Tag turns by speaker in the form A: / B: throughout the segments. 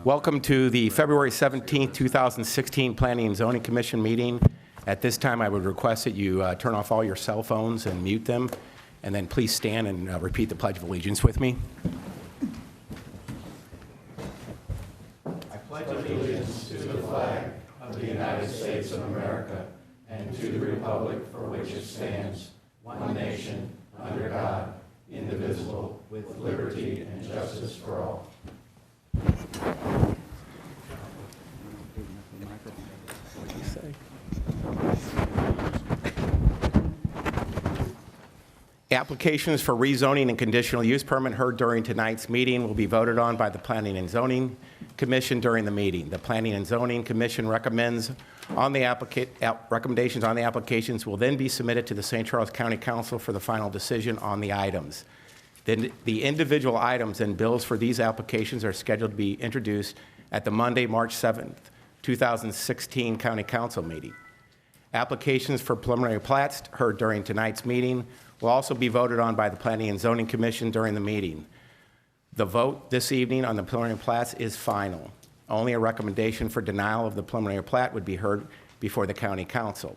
A: Welcome to the February 17th, 2016 Planning and Zoning Commission meeting. At this time, I would request that you turn off all your cell phones and mute them, and then please stand and repeat the Pledge of Allegiance with me. I pledge allegiance to the flag of the United States of America and to the republic for which it stands, one nation, under God, indivisible, with liberty and justice for all. Applications for rezoning and conditional use permit heard during tonight's meeting will be voted on by the Planning and Zoning Commission during the meeting. The Planning and Zoning Commission recommendations on the applications will then be submitted to the St. Charles County Council for the final decision on the items. Then the individual items and bills for these applications are scheduled to be introduced at the Monday, March 7th, 2016 County Council meeting. Applications for preliminary plats heard during tonight's meeting will also be voted on by the Planning and Zoning Commission during the meeting. The vote this evening on the preliminary plats is final. Only a recommendation for denial of the preliminary plat would be heard before the County Council.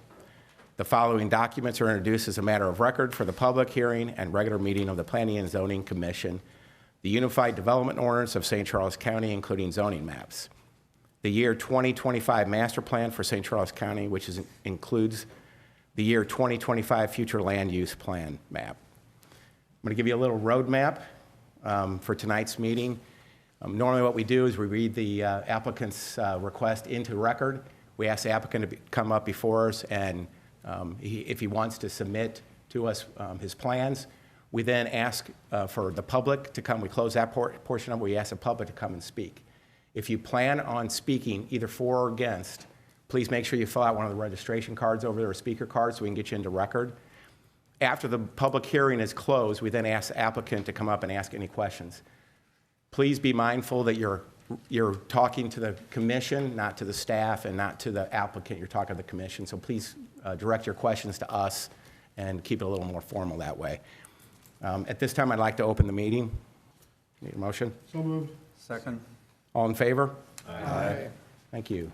A: The following documents are introduced as a matter of record for the public hearing and regular meeting of the Planning and Zoning Commission. The Unified Development Ordinance of St. Charles County, including zoning maps. The year 2025 master plan for St. Charles County, which includes the year 2025 future land use plan map. I'm going to give you a little roadmap for tonight's meeting. Normally what we do is we read the applicant's request into record. We ask the applicant to come up before us, and if he wants to submit to us his plans, we then ask for the public to come. We close that portion of it. We ask the public to come and speak. If you plan on speaking either for or against, please make sure you fill out one of the registration cards over there, or speaker cards, so we can get you into record. After the public hearing is closed, we then ask the applicant to come up and ask any questions. Please be mindful that you're talking to the commission, not to the staff, and not to the applicant. You're talking to the commission, so please direct your questions to us and keep it a little more formal that way. At this time, I'd like to open the meeting. Need a motion?
B: So moved.
C: Second.
A: All in favor?
C: Aye.
A: Thank you.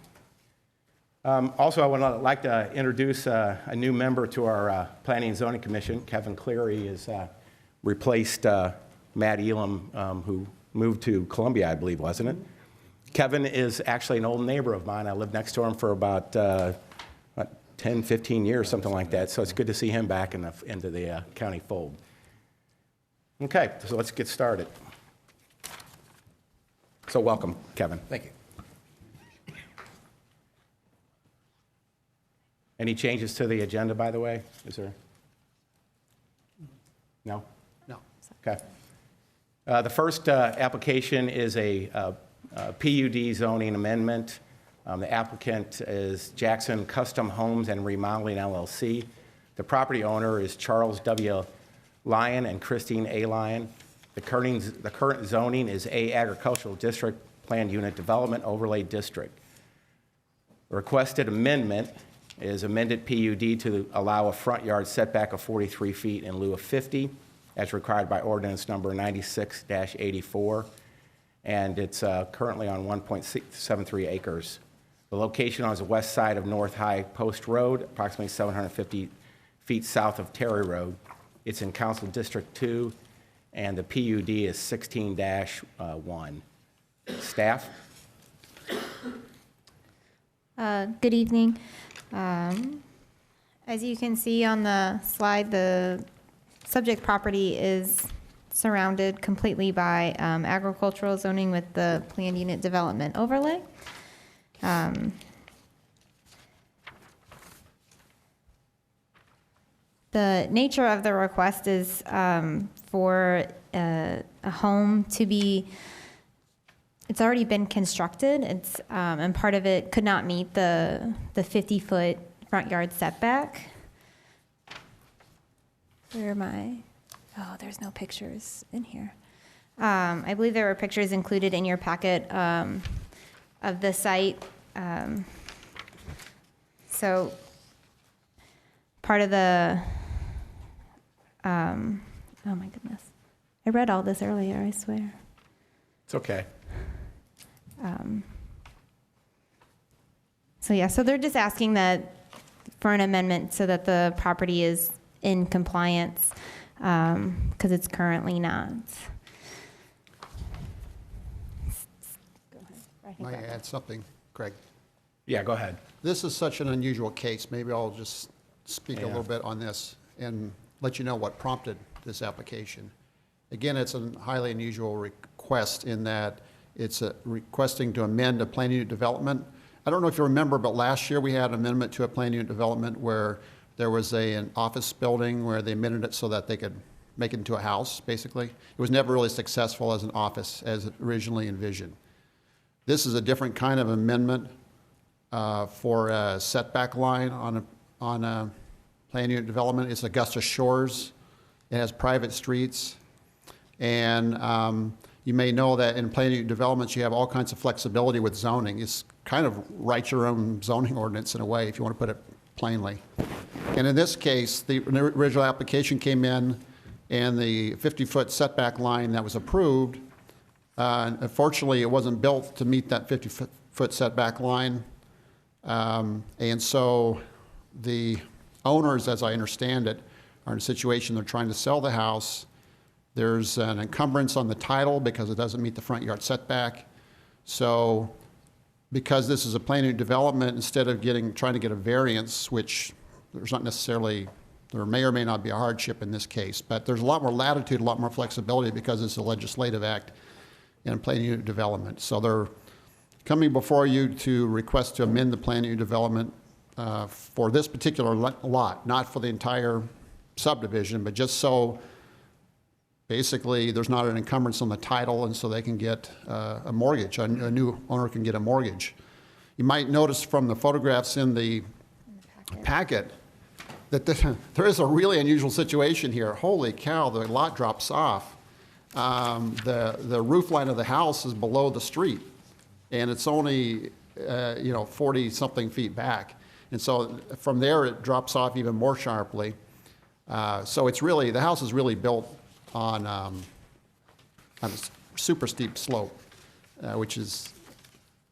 A: Also, I would like to introduce a new member to our Planning and Zoning Commission. Kevin Cleary has replaced Matt Elam, who moved to Columbia, I believe, wasn't it? Kevin is actually an old neighbor of mine. I lived next to him for about 10, 15 years, something like that. So it's good to see him back into the county fold. Okay, so let's get started. So welcome, Kevin.
C: Thank you.
A: Any changes to the agenda, by the way? Is there? No?
C: No.
A: Okay. The first application is a PUD zoning amendment. The applicant is Jackson Custom Homes and Remodeling, LLC. The property owner is Charles W. Lyon and Christine A. Lyon. The current zoning is A Agricultural District Planned Unit Development Overlay District. The requested amendment is amended PUD to allow a front yard setback of 43 feet in lieu of 50, as required by ordinance number 96-84, and it's currently on 1.73 acres. The location is the west side of North High Post Road, approximately 750 feet south of Terry Road. It's in Council District 2, and the PUD is 16-1. Staff?
D: Good evening. As you can see on the slide, the subject property is surrounded completely by agricultural zoning with the planned unit development overlay. The nature of the request is for a home to be, it's already been constructed. It's and part of it could not meet the 50-foot front yard setback. Where am I? Oh, there's no pictures in here. I believe there were pictures included in your packet of the site. So part of the, oh my goodness. I read all this earlier, I swear.
A: It's okay.
D: So yeah, so they're just asking that for an amendment so that the property is in compliance, because it's currently not.
B: May I add something, Greg?
A: Yeah, go ahead.
B: This is such an unusual case. Maybe I'll just speak a little bit on this and let you know what prompted this application. Again, it's a highly unusual request in that it's requesting to amend a plan unit development. I don't know if you remember, but last year we had an amendment to a plan unit development where there was an office building where they amended it so that they could make it into a house, basically. It was never really successful as an office as originally envisioned. This is a different kind of amendment for a setback line on a plan unit development. It's Augusta Shores. It has private streets. And you may know that in plan unit developments, you have all kinds of flexibility with zoning. It's kind of write your own zoning ordinance in a way, if you want to put it plainly. And in this case, the original application came in, and the 50-foot setback line that was approved, unfortunately, it wasn't built to meet that 50-foot setback line. And so the owners, as I understand it, are in a situation they're trying to sell the house. There's an encumbrance on the title because it doesn't meet the front yard setback. So because this is a plan unit development, instead of trying to get a variance, which there's not necessarily, there may or may not be a hardship in this case, but there's a lot more latitude, a lot more flexibility because it's a legislative act in a plan unit development. So they're coming before you to request to amend the plan unit development for this particular lot, not for the entire subdivision, but just so basically there's not an encumbrance on the title, and so they can get a mortgage, a new owner can get a mortgage. You might notice from the photographs in the packet that there is a really unusual situation here. Holy cow, the lot drops off. The roof line of the house is below the street, and it's only 40-something feet back. And so from there, it drops off even more sharply. So it's really, the house is really built on a super steep slope, which is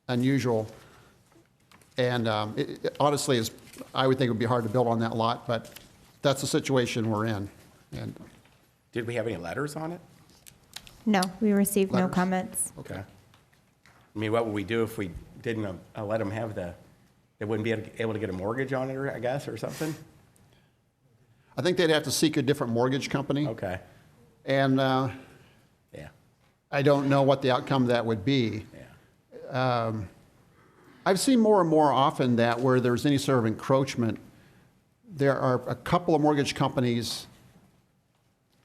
B: unusual. And honestly, I would think it would be hard to build on that lot, but that's the situation we're in. And
A: Did we have any letters on it?
D: No, we received no
B: Letters?
D: comments.
A: Okay. I mean, what would we do if we didn't let them have they wouldn't be able to get a mortgage on it, I guess, or something?
B: I think they'd have to seek a different mortgage company.
A: Okay.
B: And
A: Yeah.
B: I don't know what the outcome of that would be.
A: Yeah.
B: I've seen more and more often that where there's any sort of encroachment, there are a couple of mortgage companies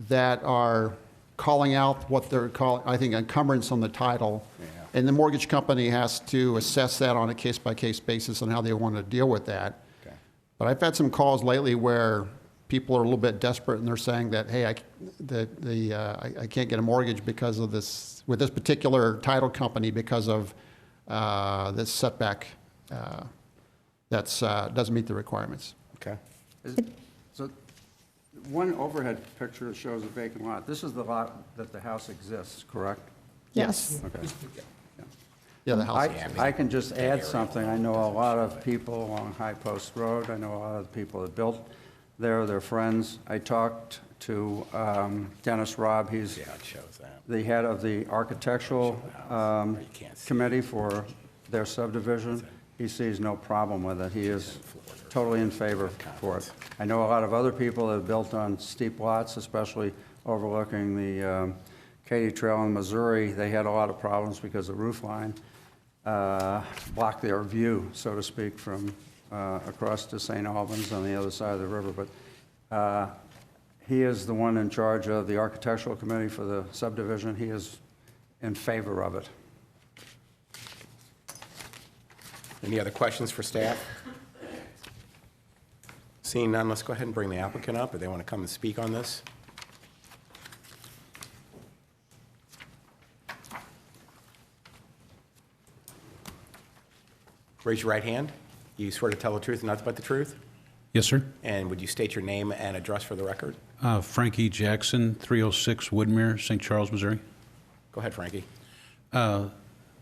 B: that are calling out what they're calling, I think, encumbrance on the title.
A: Yeah.
B: And the mortgage company has to assess that on a case-by-case basis on how they want to deal with that.
A: Okay.
B: But I've had some calls lately where people are a little bit desperate and they're saying that, hey, I can't get a mortgage because of this, with this particular title company because of this setback that doesn't meet the requirements.
A: Okay.
C: So one overhead picture shows a vacant lot. This is the lot that the house exists, correct?
D: Yes.
C: Okay.
B: Yeah, the house.
C: I can just add something. I know a lot of people along High Post Road. I know a lot of the people that built there, they're friends. I talked to Dennis Robb. He's
A: Yeah, it shows that.
C: the head of the architectural committee for their subdivision. He sees no problem with it. He is totally in favor for it. I know a lot of other people that have built on steep lots, especially overlooking the Katy Trail in Missouri. They had a lot of problems because the roof line blocked their view, so to speak, from across to St. Albans on the other side of the river. But he is the one in charge of the architectural committee for the subdivision. He is in favor of it.
A: Any other questions for staff? Seeing none, let's go ahead and bring the applicant up, if they want to come and speak on this. Raise your right hand. You swear to tell the truth and nothing but the truth?
E: Yes, sir.
A: And would you state your name and address for the record?
E: Frankie Jackson, 306 Woodmere, St. Charles, Missouri.
A: Go ahead, Frankie.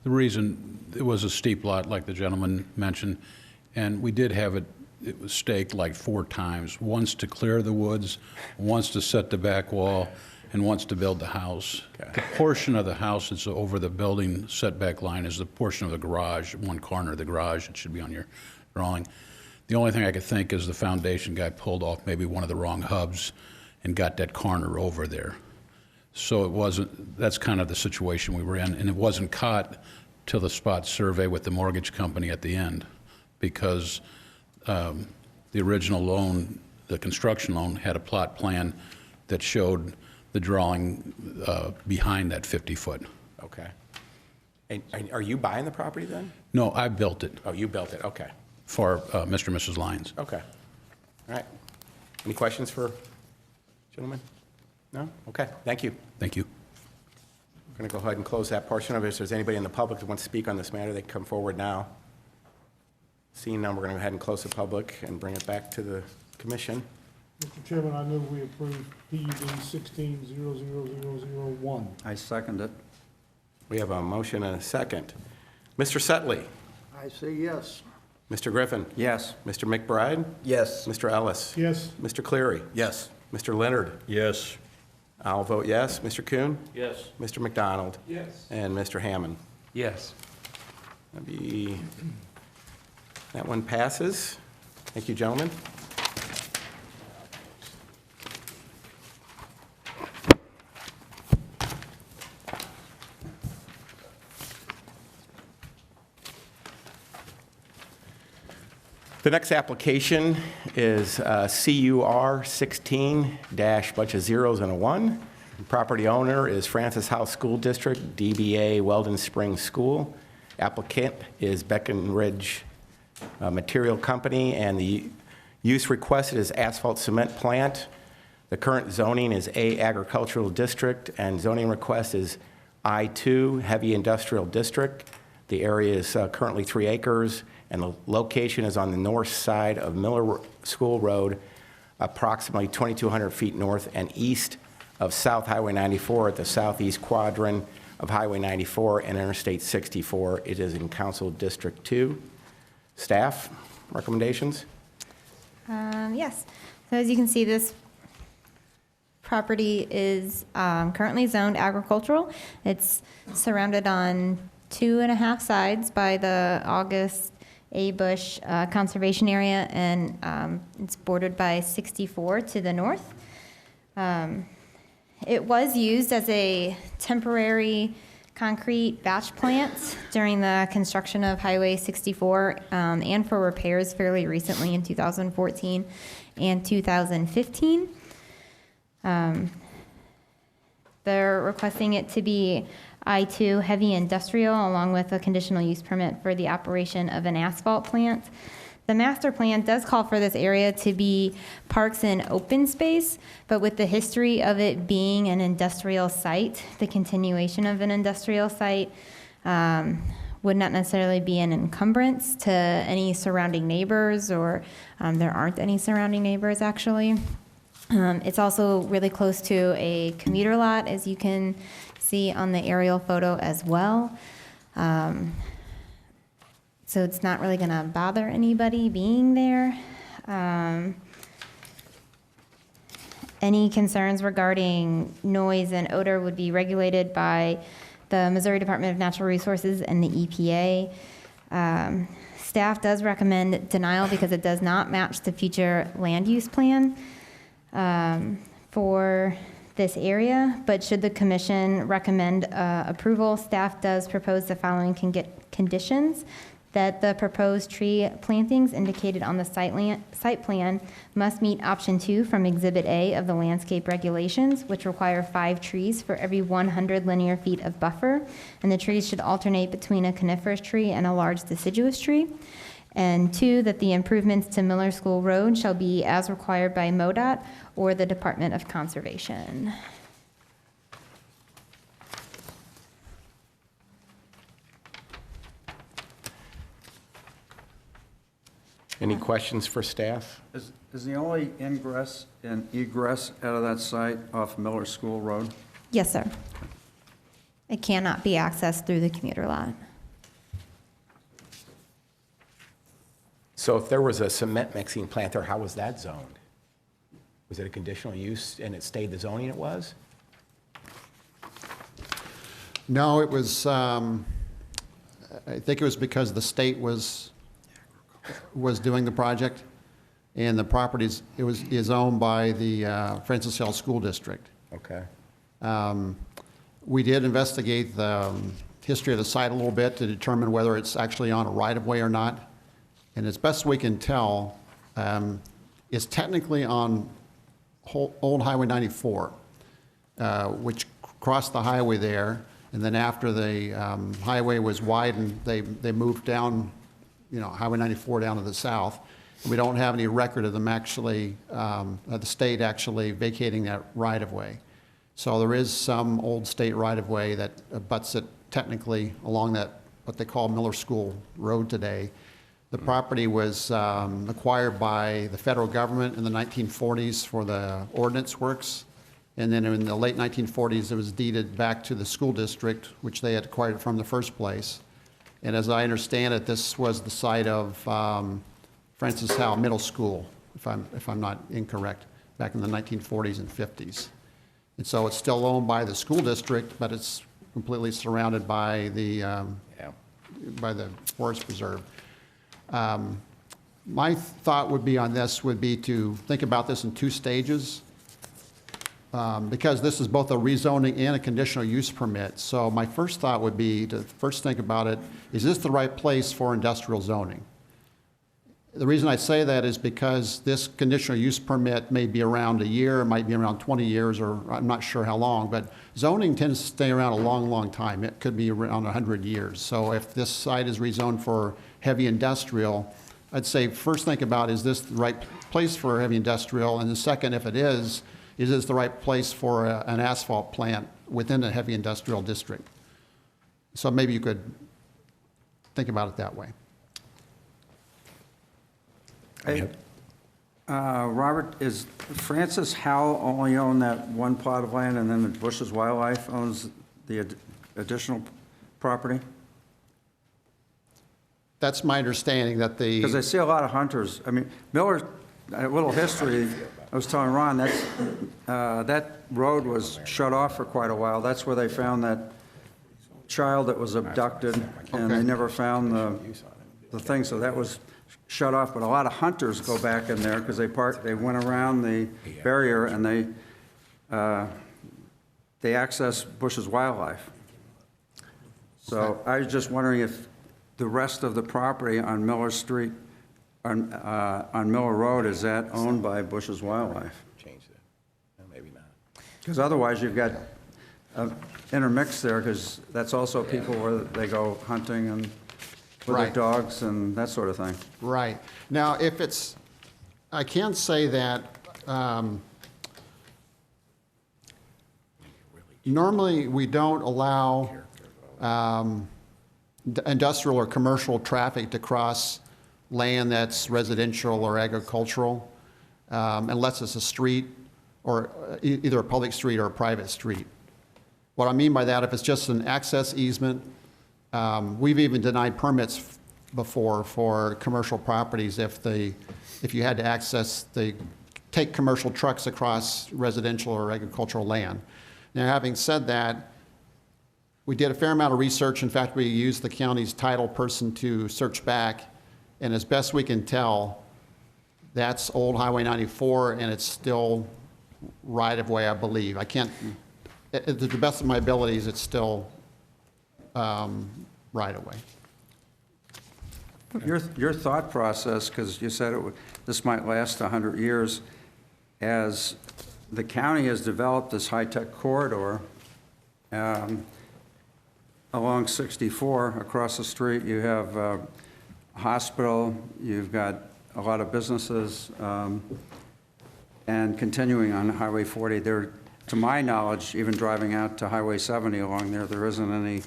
E: The reason, it was a steep lot, like the gentleman mentioned, and we did have it, it was staked like 4 times, once to clear the woods, once to set the back wall, and once to build the house. The portion of the house that's over the building setback line is the portion of the garage, one corner of the garage. It should be on your drawing. The only thing I could think is the foundation guy pulled off maybe one of the wrong hubs and got that corner over there. So it wasn't, that's kind of the situation we were in, and it wasn't caught till the spot survey with the mortgage company at the end, because the original loan, the construction loan, had a plot plan that showed the drawing behind that 50-foot.
A: Okay. And are you buying the property then?
E: No, I built it
A: Oh, you built it, okay.
E: for Mr. and Mrs. Lyons.
A: Okay. All right. Any questions for gentlemen? No? Okay, thank you.
E: Thank you.
A: We're going to go ahead and close that portion of it. If there's anybody in the public that wants to speak on this matter, they can come forward now. Seeing none, we're going to go ahead and close the public and bring it back to the commission.
F: Mr. Chairman, I move we approve PUD 16-00001.
C: I second it.
A: We have a motion and a second. Mr. Setley?
F: I say yes.
A: Mr. Griffin?
C: Yes.
A: Mr. McBride?
G: Yes.
A: Mr. Ellis?
F: Yes.
A: Mr. Cleary?
G: Yes.
A: Mr. Leonard?
G: Yes.
A: I'll vote yes. Mr. Kuhn?
G: Yes.
A: Mr. McDonald?
F: Yes.
A: And Mr. Hammond?
G: Yes.
A: That one passes. Thank you, gentlemen. The next application is CUR 16-bunch of zeros and a 1. Property owner is Francis House School District, DBA Weldon Springs School. Applicant is Beckenridge Material Company, and the use requested is asphalt cement plant. The current zoning is A Agricultural District, and zoning request is I2 Heavy Industrial District. The area is currently 3 acres, and the location is on the north side of Miller School Road, approximately 2,200 feet north and east of South Highway 94 at the southeast quadrant of Highway 94 and Interstate 64. It is in Council District 2. Staff recommendations?
D: Yes. So as you can see, this property is currently zoned agricultural. It's surrounded on 2.5 sides by the August A. Bush Conservation Area, and it's bordered by 64 to the north. It was used as a temporary concrete batch plant during the construction of Highway 64 and for repairs fairly recently in 2014 and 2015. They're requesting it to be I2 heavy industrial, along with a conditional use permit for the operation of an asphalt plant. The master plan does call for this area to be parks and open space, but with the history of it being an industrial site, the continuation of an industrial site would not necessarily be an encumbrance to any surrounding neighbors, or there aren't any surrounding neighbors actually. It's also really close to a commuter lot, as you can see on the aerial photo as well. So it's not really going to bother anybody being there. Any concerns regarding noise and odor would be regulated by the Missouri Department of Natural Resources and the EPA. Staff does recommend denial because it does not match the future land use plan for this area, but should the commission recommend approval, staff does propose the following conditions: that the proposed tree plantings indicated on the site plan must meet option 2 from Exhibit A of the landscape regulations, which require 5 trees for every 100 linear feet of buffer, and the trees should alternate between a coniferous tree and a large deciduous tree. And 2, that the improvements to Miller School Road shall be as required by MoDOT or the Department of Conservation.
A: Any questions for staff?
C: Is the only ingress and egress out of that site off Miller School Road?
D: Yes, sir. It cannot be accessed through the commuter lot.
A: So if there was a cement mixing plant there, how was that zoned? Was it a conditional use and it stayed the zoning it was?
B: No, it was, I think it was because the state was doing the project, and the properties, is owned by the Francis Hill School District.
A: Okay.
B: We did investigate the history of the site a little bit to determine whether it's actually on a right-of-way or not. And as best we can tell, it's technically on Old Highway 94, which crossed the highway there. And then after the highway was widened, they moved down, Highway 94 down to the south. We don't have any record of them actually, the state actually vacating that right-of-way. So there is some old state right-of-way that abuts it technically along that, what they call Miller School Road today. The property was acquired by the federal government in the 1940s for the ordnance works. And then in the late 1940s, it was deeded back to the school district, which they had acquired it from the first place. And as I understand it, this was the site of Francis Howell Middle School, if I'm not incorrect, back in the 1940s and 50s. And so it's still owned by the school district, but it's completely surrounded by the forest preserve. My thought would be on this would be to think about this in two stages. Because this is both a rezoning and a conditional use permit. So my first thought would be to first think about it, is this the right place for industrial zoning? The reason I say that is because this conditional use permit may be around a year, it might be around 20 years, or I'm not sure how long, but zoning tends to stay around a long, long time. It could be around 100 years. So if this site is rezoned for heavy industrial, I'd say first think about, is this the right place for heavy industrial? And the second, if it is this the right place for an asphalt plant within a heavy industrial district? So maybe you could think about it that way.
C: Hey, Robert, is Francis Howell only own that one plot of land, and then the Bush's Wildlife owns the additional property?
B: That's my understanding, that the...
C: Because I see a lot of hunters. I mean, Miller, a little history, I was telling Ron, that road was shut off for quite a while. That's where they found that child that was abducted, and they
B: Okay.
C: never found the thing, so that was shut off. But a lot of hunters go back in there because they went around the barrier and they access Bush's Wildlife. So I was just wondering if the rest of the property on Miller Street, on Miller Road, is that owned by Bush's Wildlife?
A: Changed it. No, maybe not.
C: Because otherwise, you've got intermixed there, because that's also people where they go hunting and with their
B: Right.
C: dogs and that sort of thing.
B: Right. Now, if it's, I can say that normally we don't allow industrial or commercial traffic to cross land that's residential or agricultural unless it's a street or either a public street or a private street. What I mean by that, if it's just an access easement, we've even denied permits before for commercial properties if you had to take commercial trucks across residential or agricultural land. Now, having said that, we did a fair amount of research. In fact, we used the county's title person to search back, and as best we can tell, that's Old Highway 94, and it's still right-of-way, I believe. I can't, to the best of my abilities, it's still right-of-way.
C: Your thought process, because you said this might last 100 years, as the county has developed this high-tech corridor along 64, across the street, you have a hospital, you've got a lot of businesses, and continuing on Highway 40, there, to my knowledge, even driving out to Highway 70 along there, there isn't any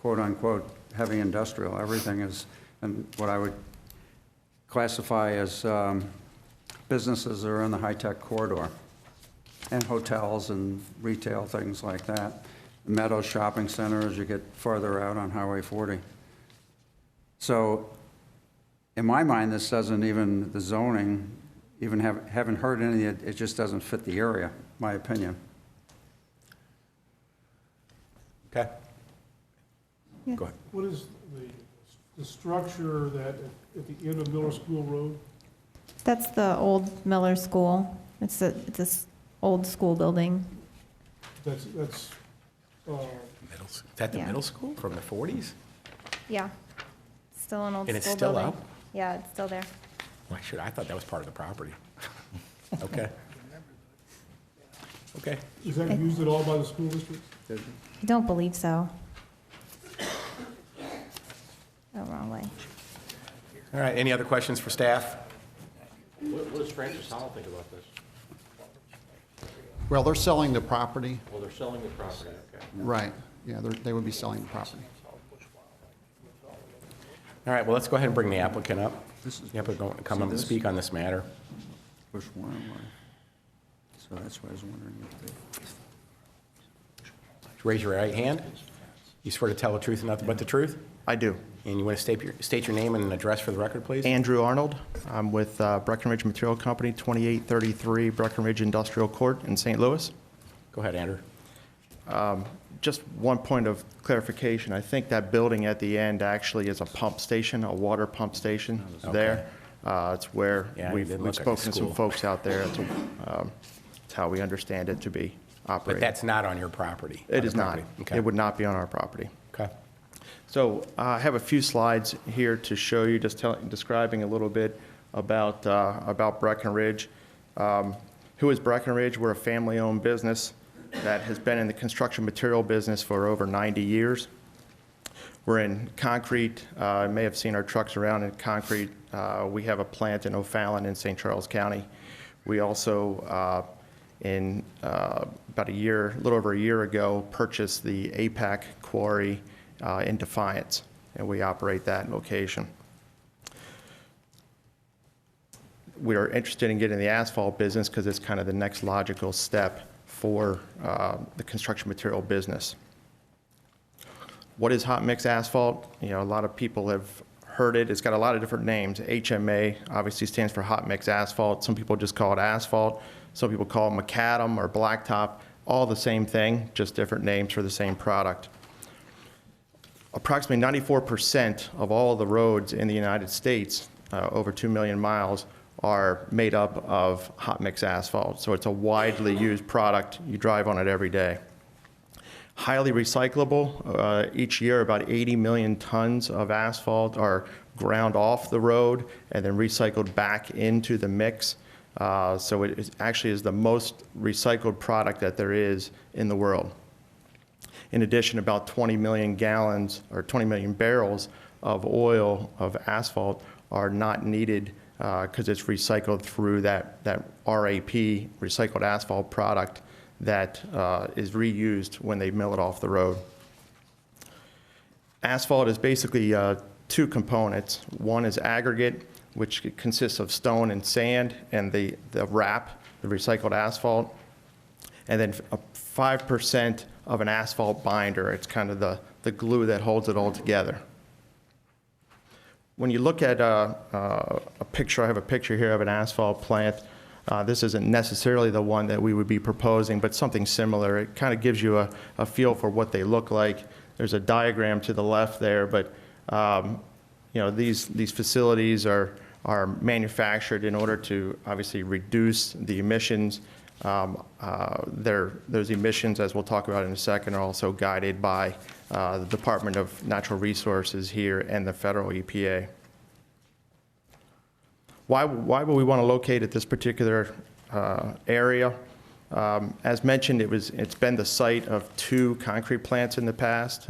C: quote-unquote heavy industrial. Everything is what I would classify as businesses that are in the high-tech corridor, and hotels and retail, things like that. Meadows Shopping Center as you get farther out on Highway 40. So in my mind, this doesn't even, the zoning, even haven't heard any, it just doesn't fit the area, my opinion.
A: Okay? Go ahead.
F: What is the structure that at the end of Miller School Road?
D: That's the old Miller School. It's this old school building.
F: That's,
A: Is that the
D: Yeah.
A: middle school from the 40s?
D: Yeah. Still an old
A: And it's
D: school
A: still
D: building.
A: up?
D: Yeah, it's still there.
A: Well, shoot, I thought that was part of the property. Okay. Okay.
F: is that used at all by the school district?
D: I don't believe so. Oh, wrong way.
A: All right, any other questions for staff?
G: What does Francis Howell think about this?
B: Well, they're selling the property.
G: Well, they're selling the property, okay.
B: Right. Yeah, they would be selling the property.
A: All right, well, let's go ahead and bring the applicant up.
C: This is-
A: The applicant come
C: see
A: up and
C: this?
A: speak on this matter.
C: Bush Warren Way. So that's why I was wondering if
A: Raise your right hand. You swear to tell the truth and nothing but the truth?
H: I do.
A: And you want to state your name and address for the record, please?
H: Andrew Arnold. I'm with Breckenridge Material Company, 2833 Breckenridge Industrial Court in St. Louis.
A: Go ahead, Andrew.
H: Just one point of clarification. I think that building at the end actually is a pump station, a water pump station there. It's where
A: Yeah, it
H: we've
A: did look like a
H: spoken to some
A: school.
H: folks out there. It's how we understand it to be
A: But
H: operated.
A: that's not on your property?
H: It
A: on
H: is
A: the
H: not.
A: property. Okay.
H: It would not be on our property.
A: Okay.
H: So I have a few slides here to show you, just describing a little bit about Breckenridge. Who is Breckenridge? We're a family-owned business that has been in the construction material business for over 90 years. We're in concrete. You may have seen our trucks around in concrete. We have a plant in O'Fallon in St. Charles County. We also, about a little over a year ago, purchased the APAC quarry in Defiance, and we operate that location. We are interested in getting in the asphalt business because it's kind of the next logical step for the construction material business. What is hot mix asphalt? You know, a lot of people have heard it. It's got a lot of different names. HMA obviously stands for hot mix asphalt. Some people just call it asphalt. Some people call it macadam or blacktop. All the same thing, just different names for the same product. Approximately 94% of all the roads in the United States, over 2 million miles, are made up of hot mix asphalt. So it's a widely used product. You drive on it every day. Highly recyclable. Each year, about 80 million tons of asphalt are ground off the road and then recycled back into the mix. So it actually is the most recycled product that there is in the world. In addition, about 20 million gallons or 20 million barrels of oil of asphalt are not needed because it's recycled through that RAP, recycled asphalt product, that is reused when they mill it off the road. Asphalt is basically two components. One is aggregate, which consists of stone and sand, and the wrap, the recycled asphalt, and then 5% of an asphalt binder. It's kind of the glue that holds it all together. When you look at a picture, I have a picture here of an asphalt plant. This isn't necessarily the one that we would be proposing, but something similar. It kind of gives you a feel for what they look like. There's a diagram to the left there, but you know, these facilities are manufactured in order to obviously reduce the emissions. Those emissions, as we'll talk about in a second, are also guided by the Department of Natural Resources here and the federal EPA. Why would we want to locate at this particular area? As mentioned, it's been the site of two concrete plants in the past.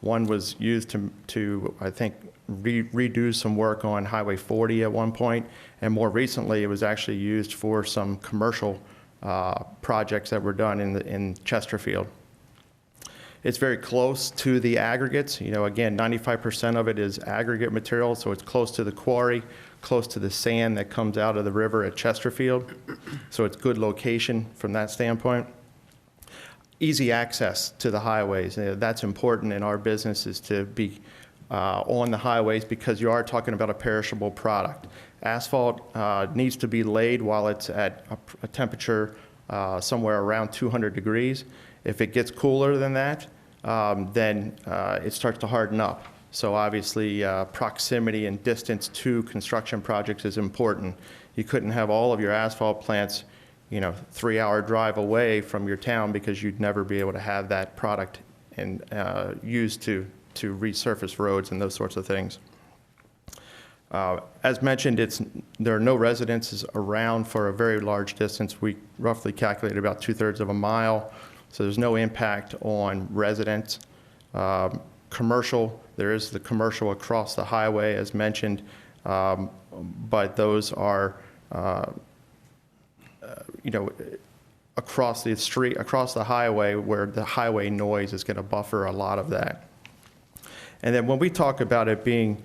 H: One was used to I think, redo some work on Highway 40 at one point, and more recently, it was actually used for some commercial projects that were done in Chesterfield. It's very close to the aggregates. You know, again, 95% of it is aggregate material, so it's close to the quarry, close to the sand that comes out of the river at Chesterfield. So it's good location from that standpoint. Easy access to the highways. That's important in our business, is to be on the highways because you are talking about a perishable product. Asphalt needs to be laid while it's at a temperature somewhere around 200 degrees. If it gets cooler than that, then it starts to harden up. So obviously, proximity and distance to construction projects is important. You couldn't have all of your asphalt plants, 3-hour drive away from your town because you'd never be able to have that product and used to resurface roads and those sorts of things. As mentioned, there are no residences around for a very large distance. We roughly calculate about 2/3 of a mile, so there's no impact on residents. Commercial, there is the commercial across the highway, as mentioned, but those are, across the street, across the highway, where the highway noise is going to buffer a lot of that. And then when we talk about it being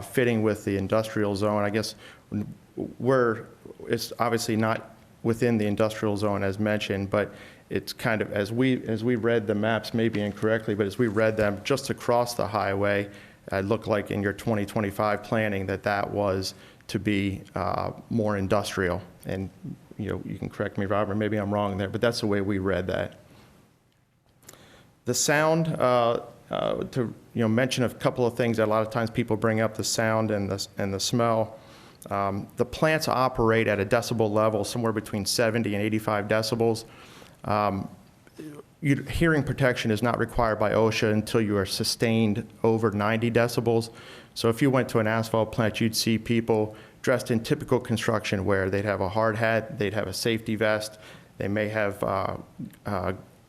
H: fitting with the industrial zone, I guess it's obviously not within the industrial zone as mentioned, but it's kind of, as we read the maps, maybe incorrectly, but as we read them just across the highway, it looked like in your 2025 planning that was to be more industrial. And you can correct me, Robert, maybe I'm wrong there, but that's the way we read that. The sound, to mention a couple of things that a lot of times people bring up, the sound and the smell. The plants operate at a decibel level somewhere between 70 and 85 decibels. Hearing protection is not required by OSHA until you are sustained over 90 decibels. So if you went to an asphalt plant, you'd see people dressed in typical construction wear. They'd have a hard hat, they'd have a safety vest, they may have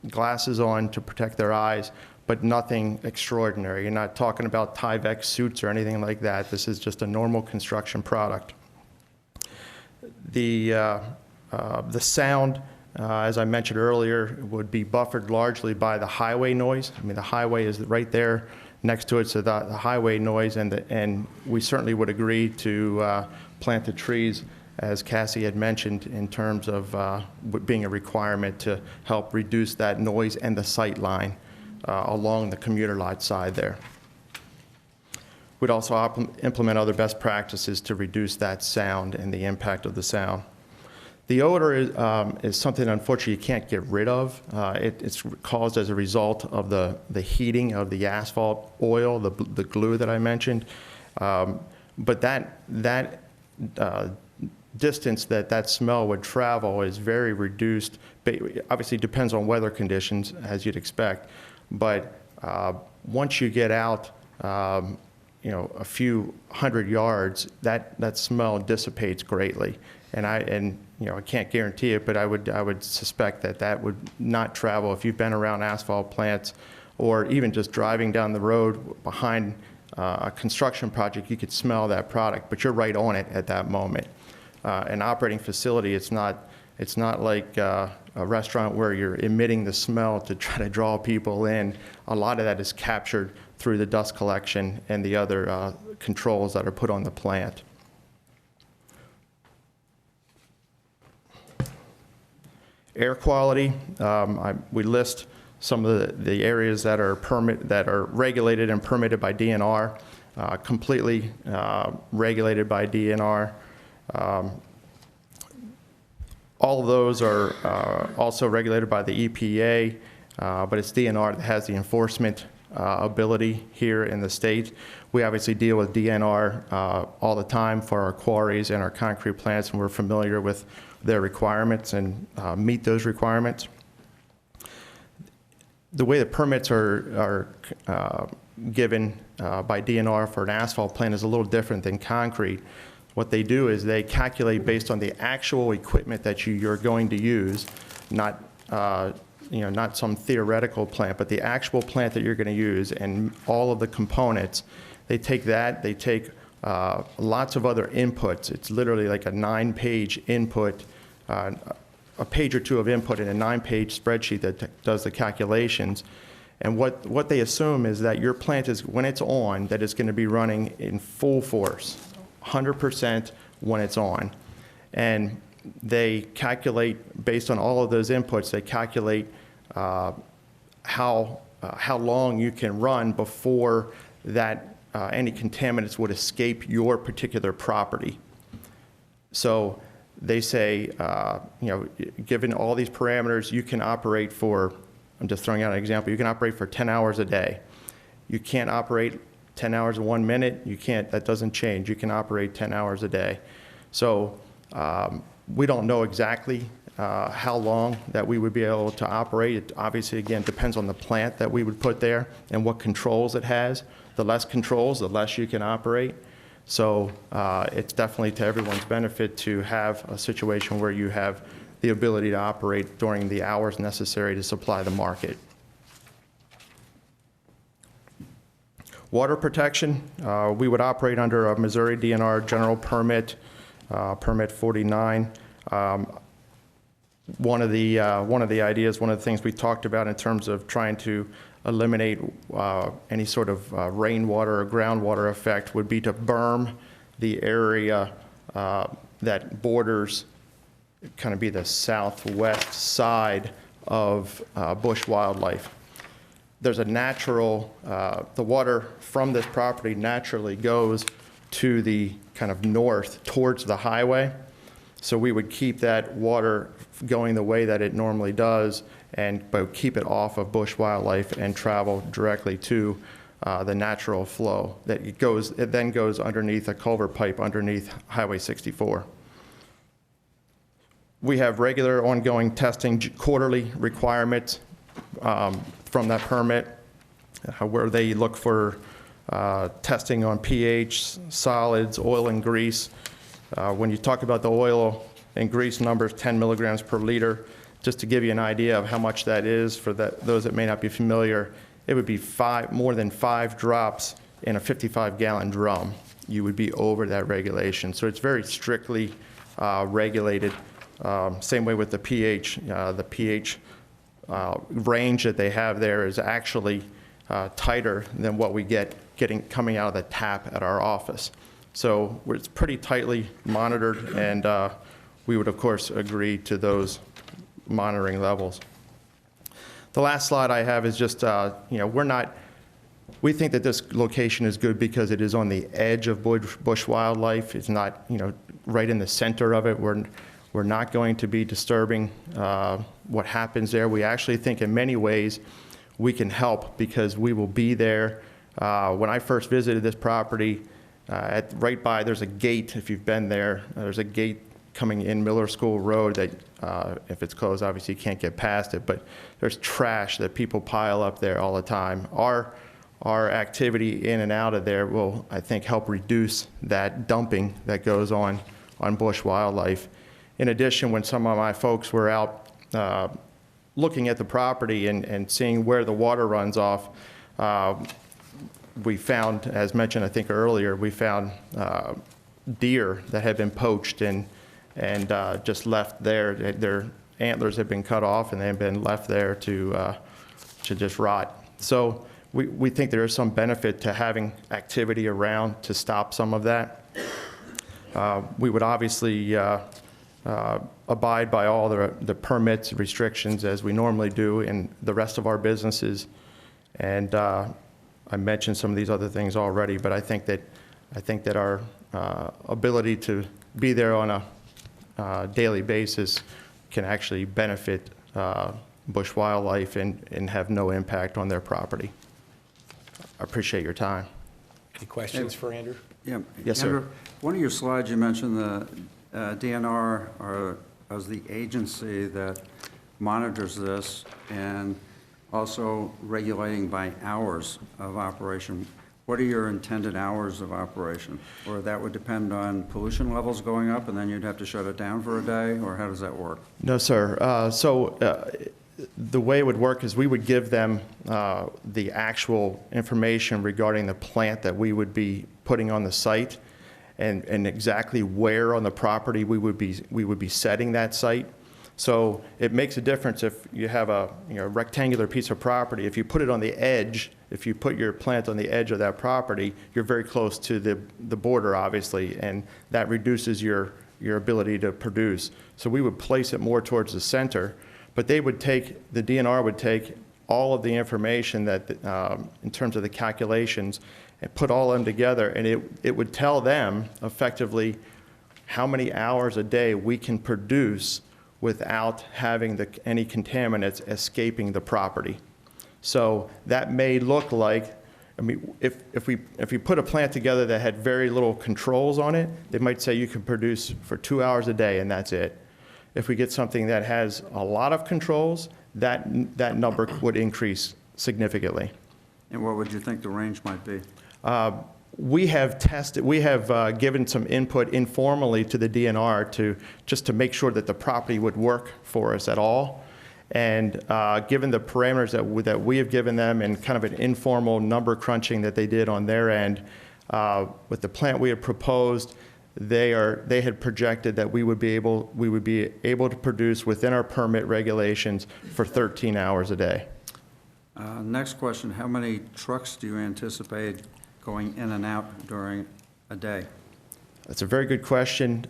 H: glasses on to protect their eyes, but nothing extraordinary. You're not talking about Tyvek suits or anything like that. This is just a normal construction product. The sound, as I mentioned earlier, would be buffered largely by the highway noise. I mean, the highway is right there next to it, so the highway noise, and we certainly would agree to plant the trees, as Cassie had mentioned, in terms of being a requirement to help reduce that noise and the sight line along the commuter lot side there. We'd also implement other best practices to reduce that sound and the impact of the sound. The odor is something, unfortunately, you can't get rid of. It's caused as a result of the heating of the asphalt oil, the glue that I mentioned. But that distance that smell would travel is very reduced. Obviously, it depends on weather conditions, as you'd expect. But once you get out, a few hundred yards, that smell dissipates greatly. And I can't guarantee it, but I would suspect that would not travel if you've been around asphalt plants, or even just driving down the road behind a construction project. You could smell that product, but you're right on it at that moment. An operating facility, it's not like a restaurant where you're emitting the smell to try to draw people in. A lot of that is captured through the dust collection and the other controls that are put on the plant. Air quality, we list some of the areas that are regulated and permitted by DNR, completely regulated by DNR. All of those are also regulated by the EPA, but it's DNR that has the enforcement ability here in the state. We obviously deal with DNR all the time for our quarries and our concrete plants, and we're familiar with their requirements and meet those requirements. The way the permits are given by DNR for an asphalt plant is a little different than concrete. What they do is they calculate based on the actual equipment that you're going to use, not some theoretical plant, but the actual plant that you're going to use and all of the components. They take that, they take lots of other inputs. It's literally like a 9-page input, a page or two of input in a 9-page spreadsheet that does the calculations. And what they assume is that your plant is, when it's on, that it's going to be running in full force, 100% when it's on. And they calculate, based on all of those inputs, they calculate how long you can run before that any contaminants would escape your particular property. So they say, given all these parameters, you can operate for, I'm just throwing out an example, you can operate for 10 hours a day. You can't operate 10 hours in 1 minute. You can't, that doesn't change. You can operate 10 hours a day. So we don't know exactly how long that we would be able to operate. It obviously, again, depends on the plant that we would put there and what controls it has. The less controls, the less you can operate. So it's definitely to everyone's benefit to have a situation where you have the ability to operate during the hours necessary to supply the market. Water protection, we would operate under a Missouri DNR general permit, permit 49. One of the ideas, one of the things we talked about in terms of trying to eliminate any sort of rainwater or groundwater effect would be to berm the area that borders, kind of be the southwest side of bush wildlife. There's a natural, the water from this property naturally goes to the kind of north towards the highway. So we would keep that water going the way that it normally does, but keep it off of bush wildlife and travel directly to the natural flow. It then goes underneath a culvert pipe underneath Highway 64. We have regular ongoing testing, quarterly requirements from that permit, where they look for testing on pH, solids, oil and grease. When you talk about the oil and grease numbers, 10 milligrams per liter, just to give you an idea of how much that is for those that may not be familiar, it would be more than 5 drops in a 55-gallon drum. You would be over that regulation. So it's very strictly regulated. Same way with the pH. The pH range that they have there is actually tighter than what we get coming out of the tap at our office. So it's pretty tightly monitored, and we would, of course, agree to those monitoring levels. The last slide I have is just, we think that this location is good because it is on the edge of bush wildlife. It's not, right in the center of it. We're not going to be disturbing what happens there. We actually think in many ways we can help because we will be there. When I first visited this property, right by, there's a gate, if you've been there, there's a gate coming in Miller School Road that if it's closed, obviously you can't get past it, but there's trash that people pile up there all the time. Our activity in and out of there will, I think, help reduce that dumping that goes on bush wildlife. In addition, when some of my folks were out looking at the property and seeing where the water runs off, we found, as mentioned I think earlier, we found deer that had been poached and just left there. Their antlers had been cut off and they had been left there to just rot. So we think there is some benefit to having activity around to stop some of that. We would obviously abide by all the permits, restrictions as we normally do in the rest of our businesses. And I mentioned some of these other things already, but I think that our ability to be there on a daily basis can actually benefit bush wildlife and have no impact on their property. I appreciate your time.
A: Any questions for Andrew?
C: Yeah.
H: Yes, sir.
C: Andrew, one of your slides, you mentioned the DNR as the agency that monitors this and also regulating by hours of operation. What are your intended hours of operation? Or that would depend on pollution levels going up and then you'd have to shut it down for a day, or how does that work?
H: No, sir. The way it would work is we would give them the actual information regarding the plant that we would be putting on the site and exactly where on the property we would be setting that site. So it makes a difference if you have a rectangular piece of property. If you put it on the edge, if you put your plant on the edge of that property, you're very close to the border, obviously, and that reduces your ability to produce. So we would place it more towards the center, but the DNR would take all of the information that, in terms of the calculations, and put all of them together, and it would tell them effectively how many hours a day we can produce without having any contaminants escaping the property. So that may look like, I mean, if we put a plant together that had very little controls on it, they might say you can produce for 2 hours a day and that's it. If we get something that has a lot of controls, that number would increase significantly.
C: And what would you think the range might be?
H: We have given some input informally to the DNR just to make sure that the property would work for us at all. And given the parameters that we have given them and kind of an informal number crunching that they did on their end, with the plant we had proposed, they had projected that we would be able to produce within our permit regulations for 13 hours a day.
C: Next question, how many trucks do you anticipate going in and out during a day?
H: That's a very good question.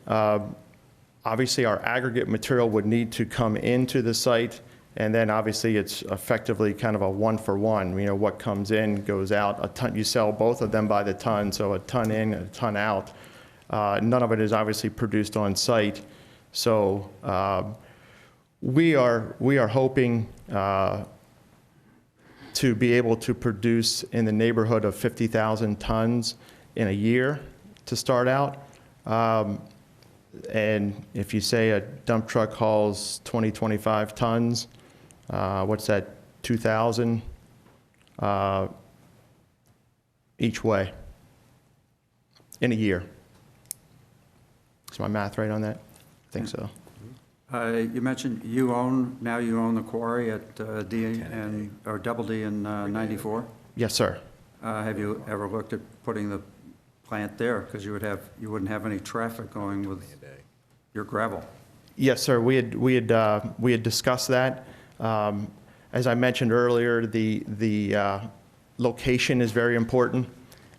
H: Obviously, our aggregate material would need to come into the site, and then obviously it's effectively kind of a one-for-one. You know, what comes in goes out. A ton, you sell both of them by the ton, so a ton in, a ton out. None of it is obviously produced on site. So we are hoping to be able to produce in the neighborhood of 50,000 tons in a year to start out. And if you say a dump truck hauls 20, 25 tons, what's that, 2,000 each way in a year. Is my math right on that? I think so.
C: You mentioned now you own the quarry at Double D in 94?
H: Yes, sir.
C: Have you ever looked at putting the plant there? Because you wouldn't have any traffic going with your gravel.
H: Yes, sir. We had discussed that. As I mentioned earlier, the location is very important,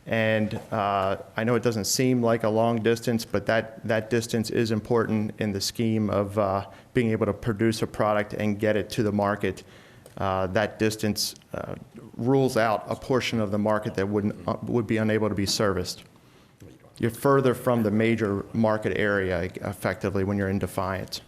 H: and I know it doesn't seem like a long distance, but that distance is important in the scheme of being able to produce a product and get it to the market. That distance rules out a portion of the market that would be unable to be serviced. You're further from the major market area, effectively, when you're in Defiance.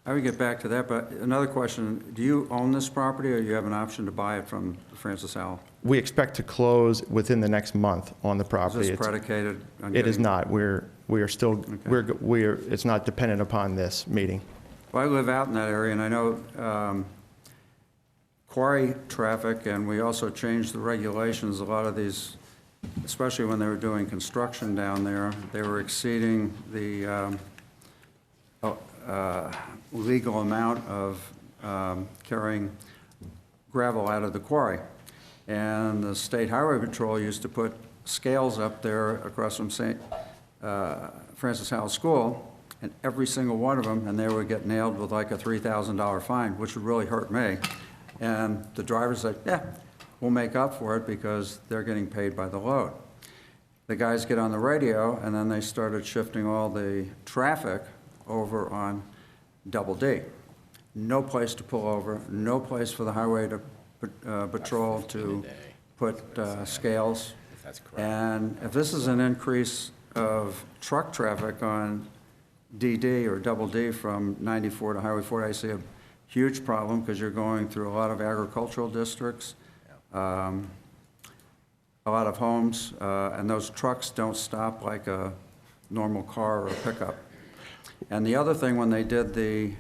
C: I would get back to that, but another question, do you own this property or you have an option to buy it from Francis Howell?
H: We expect to close within the next month on the property.
C: Is this predicated on
H: It is
C: getting-
H: not. We are still,
C: Okay.
H: it's not dependent upon this meeting.
C: Well, I live out in that area, and I know quarry traffic, and we also changed the regulations. A lot of these, especially when they were doing construction down there, they were exceeding the legal amount of carrying gravel out of the quarry. And the State Highway Patrol used to put scales up there across from Francis Howell School, and every single one of them, and they would get nailed with like a $3,000 fine, which would really hurt me. And the driver's like, yeah, we'll make up for it because they're getting paid by the load. The guys get on the radio, and then they started shifting all the traffic over on Double D. No place to pull over, no place for the highway patrol to put scales. And if this is an increase of truck traffic on DD or Double D from 94 to Highway 40, I see a huge problem because you're going through a lot of agricultural districts, a lot of homes, and those trucks don't stop like a normal car or a pickup. And the other thing, when they did the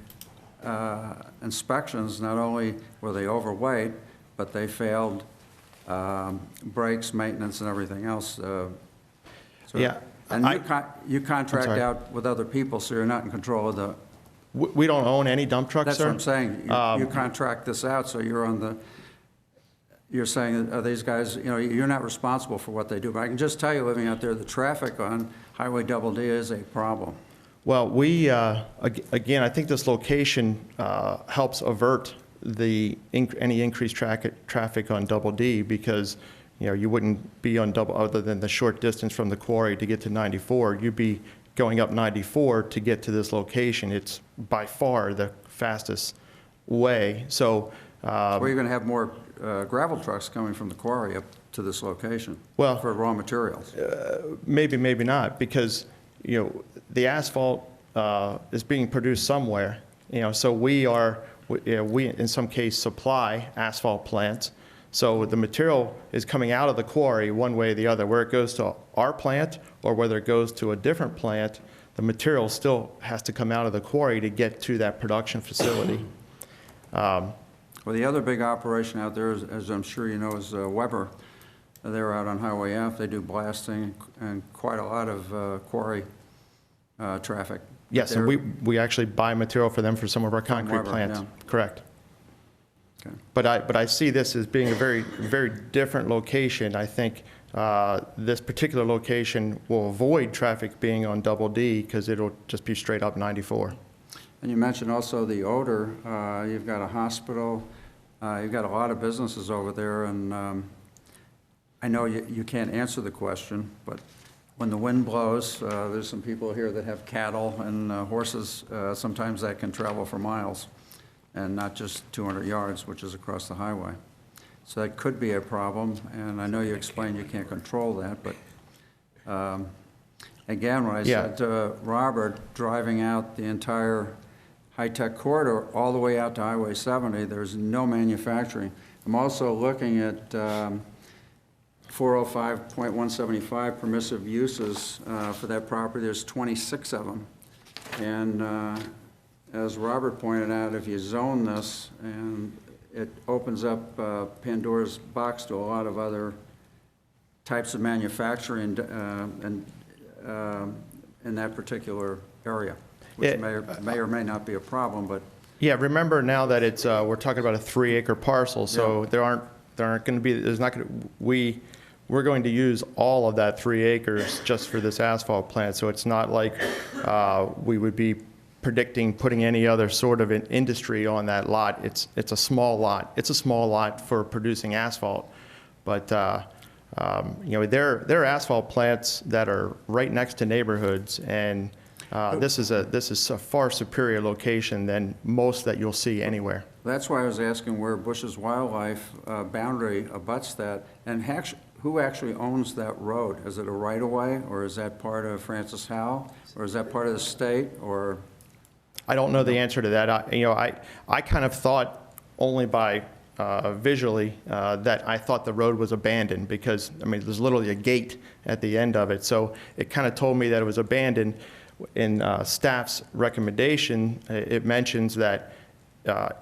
C: inspections, not only were they overweight, but they failed brakes, maintenance, and everything else.
H: Yeah.
C: And you contract
H: sorry.
C: out with other people, so you're not in control of the.
H: We don't own any dump trucks,
C: That's
H: sir.
C: what I'm saying. You contract this out, so you're on the. You're saying, are these guys, you know, you're not responsible for what they do. But I can just tell you, living out there, the traffic on Highway Double D is a problem.
H: Well, again, I think this location helps avert any increased traffic on Double D because, you know, you wouldn't be on other than the short distance from the quarry to get to 94. You'd be going up 94 to get to this location. It's by far the fastest way. So
C: Where you're going to have more gravel trucks coming from the quarry up to this location
H: Well-
C: for raw materials.
H: Maybe, maybe not, because, you know, the asphalt is being produced somewhere, you know, so we in some case supply asphalt plants. So the material is coming out of the quarry one way or the other. Where it goes to our plant or whether it goes to a different plant, the material still has to come out of the quarry to get to that production facility.
C: Well, the other big operation out there, as I'm sure you know, is Weber. They're out on Highway F. They do blasting and quite a lot of quarry traffic.
H: Yes, and
C: They're-
H: we actually buy material for them for some of our concrete
C: Weber,
H: plants.
C: yeah.
H: Correct.
C: Okay.
H: But I see this as being a very, very different location. I think this particular location will avoid traffic being on Double D because it'll just be straight up 94.
C: And you mentioned also the odor. You've got a hospital, you've got a lot of businesses over there, and I know you can't answer the question, but when the wind blows, there's some people here that have cattle and horses. Sometimes that can travel for miles and not just 200 yards, which is across the highway. So that could be a problem, and I know you explained you can't control that, but again, when I
H: Yeah.
C: said to Robert, driving out the entire high-tech corridor all the way out to Highway 70, there's no manufacturing. I'm also looking at 405.175 permissive uses for that property. There's 26 of them. And as Robert pointed out, if you zone this, and it opens up Pandora's box to a lot of other types of manufacturing in that particular area, which may or may not be a problem, but
H: Yeah, remember now that it's, we're talking about a 3-acre parcel, so
C: Yeah.
H: there aren't going to be, there's not going to, we're going to use all of that 3 acres just for this asphalt plant, so it's not like we would be predicting putting any other sort of an industry on that lot. It's a small lot. It's a small lot for producing asphalt, but you know, there are asphalt plants that are right next to neighborhoods, and this is a far superior location than most that you'll see anywhere.
C: that's why I was asking where Bush's Wildlife boundary abuts that, and who actually owns that road? Is it a right-of-way, or is that part of Francis Howell, or is that part of the state, or?
H: I don't know the answer to that. I kind of thought only by visually that I thought the road was abandoned because, I mean, there's literally a gate at the end of it. So it kind of told me that it was abandoned. In staff's recommendation, it mentions that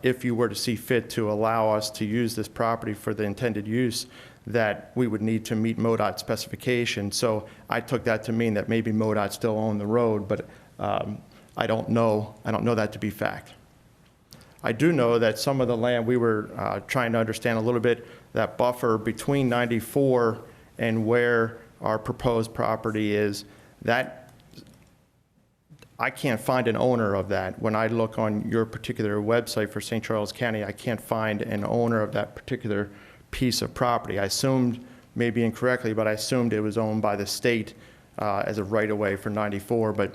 H: if you were to see fit to allow us to use this property for the intended use, that we would need to meet MoDOT specifications. So I took that to mean that maybe MoDOT still owned the road, but I don't know that to be fact. I do know that some of the land, we were trying to understand a little bit that buffer between 94 and where our proposed property is, that I can't find an owner of that. When I look on your particular website for St. Charles County, I can't find an owner of that particular piece of property. I assumed, maybe incorrectly, but I assumed it was owned by the state as a right-of-way for 94. But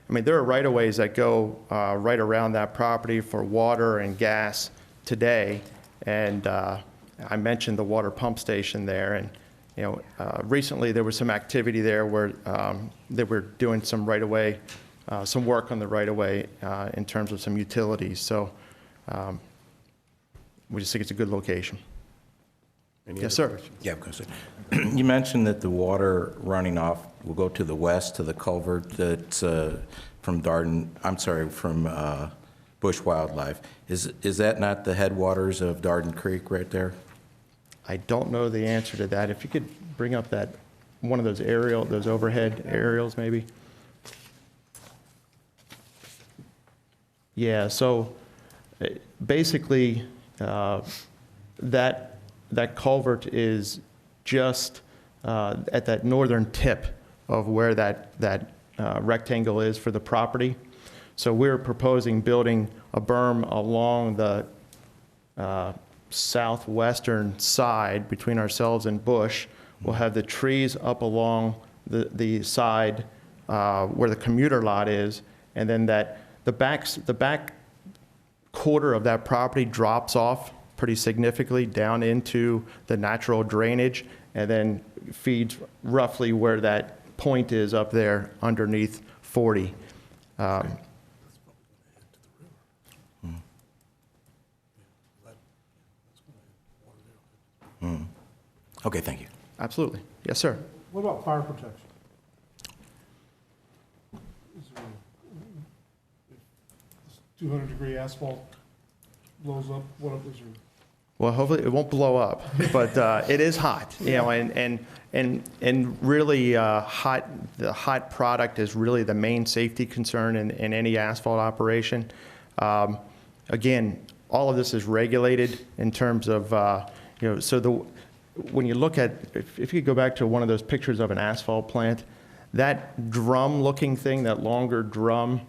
H: I mean, there are right-of-ways that go right around that property for water and gas today. And I mentioned the water pump station there. And, you know, recently there was some activity there where they were doing some right-of-way, some work on the right-of-way in terms of some utilities. So we just think it's a good location. Yes, sir.
I: Yeah, I'm going to say, you mentioned that the water running off will go to the west to the culvert that's from Bush Wildlife. Is that not the headwaters of Darden Creek right there?
H: I don't know the answer to that. If you could bring up that, one of those those overhead aerials maybe. Yeah, so basically that culvert is just at that northern tip of where that rectangle is for the property. So we're proposing building a berm along the southwestern side between ourselves and Bush. We'll have the trees up along the side where the commuter lot is, and then the back quarter of that property drops off pretty significantly down into the natural drainage and then feeds roughly where that point is up there underneath 40.
I: Okay, thank you.
H: Absolutely. Yes, sir.
F: What about fire protection? Is there, if 200-degree asphalt blows up, what is there?
H: Well, hopefully it won't blow up, but it is hot, you know, and really the hot product is really the main safety concern in any asphalt operation. Again, all of this is regulated in terms of, you know, so when you look at, if you go back to one of those pictures of an asphalt plant, that drum-looking thing, that longer drum,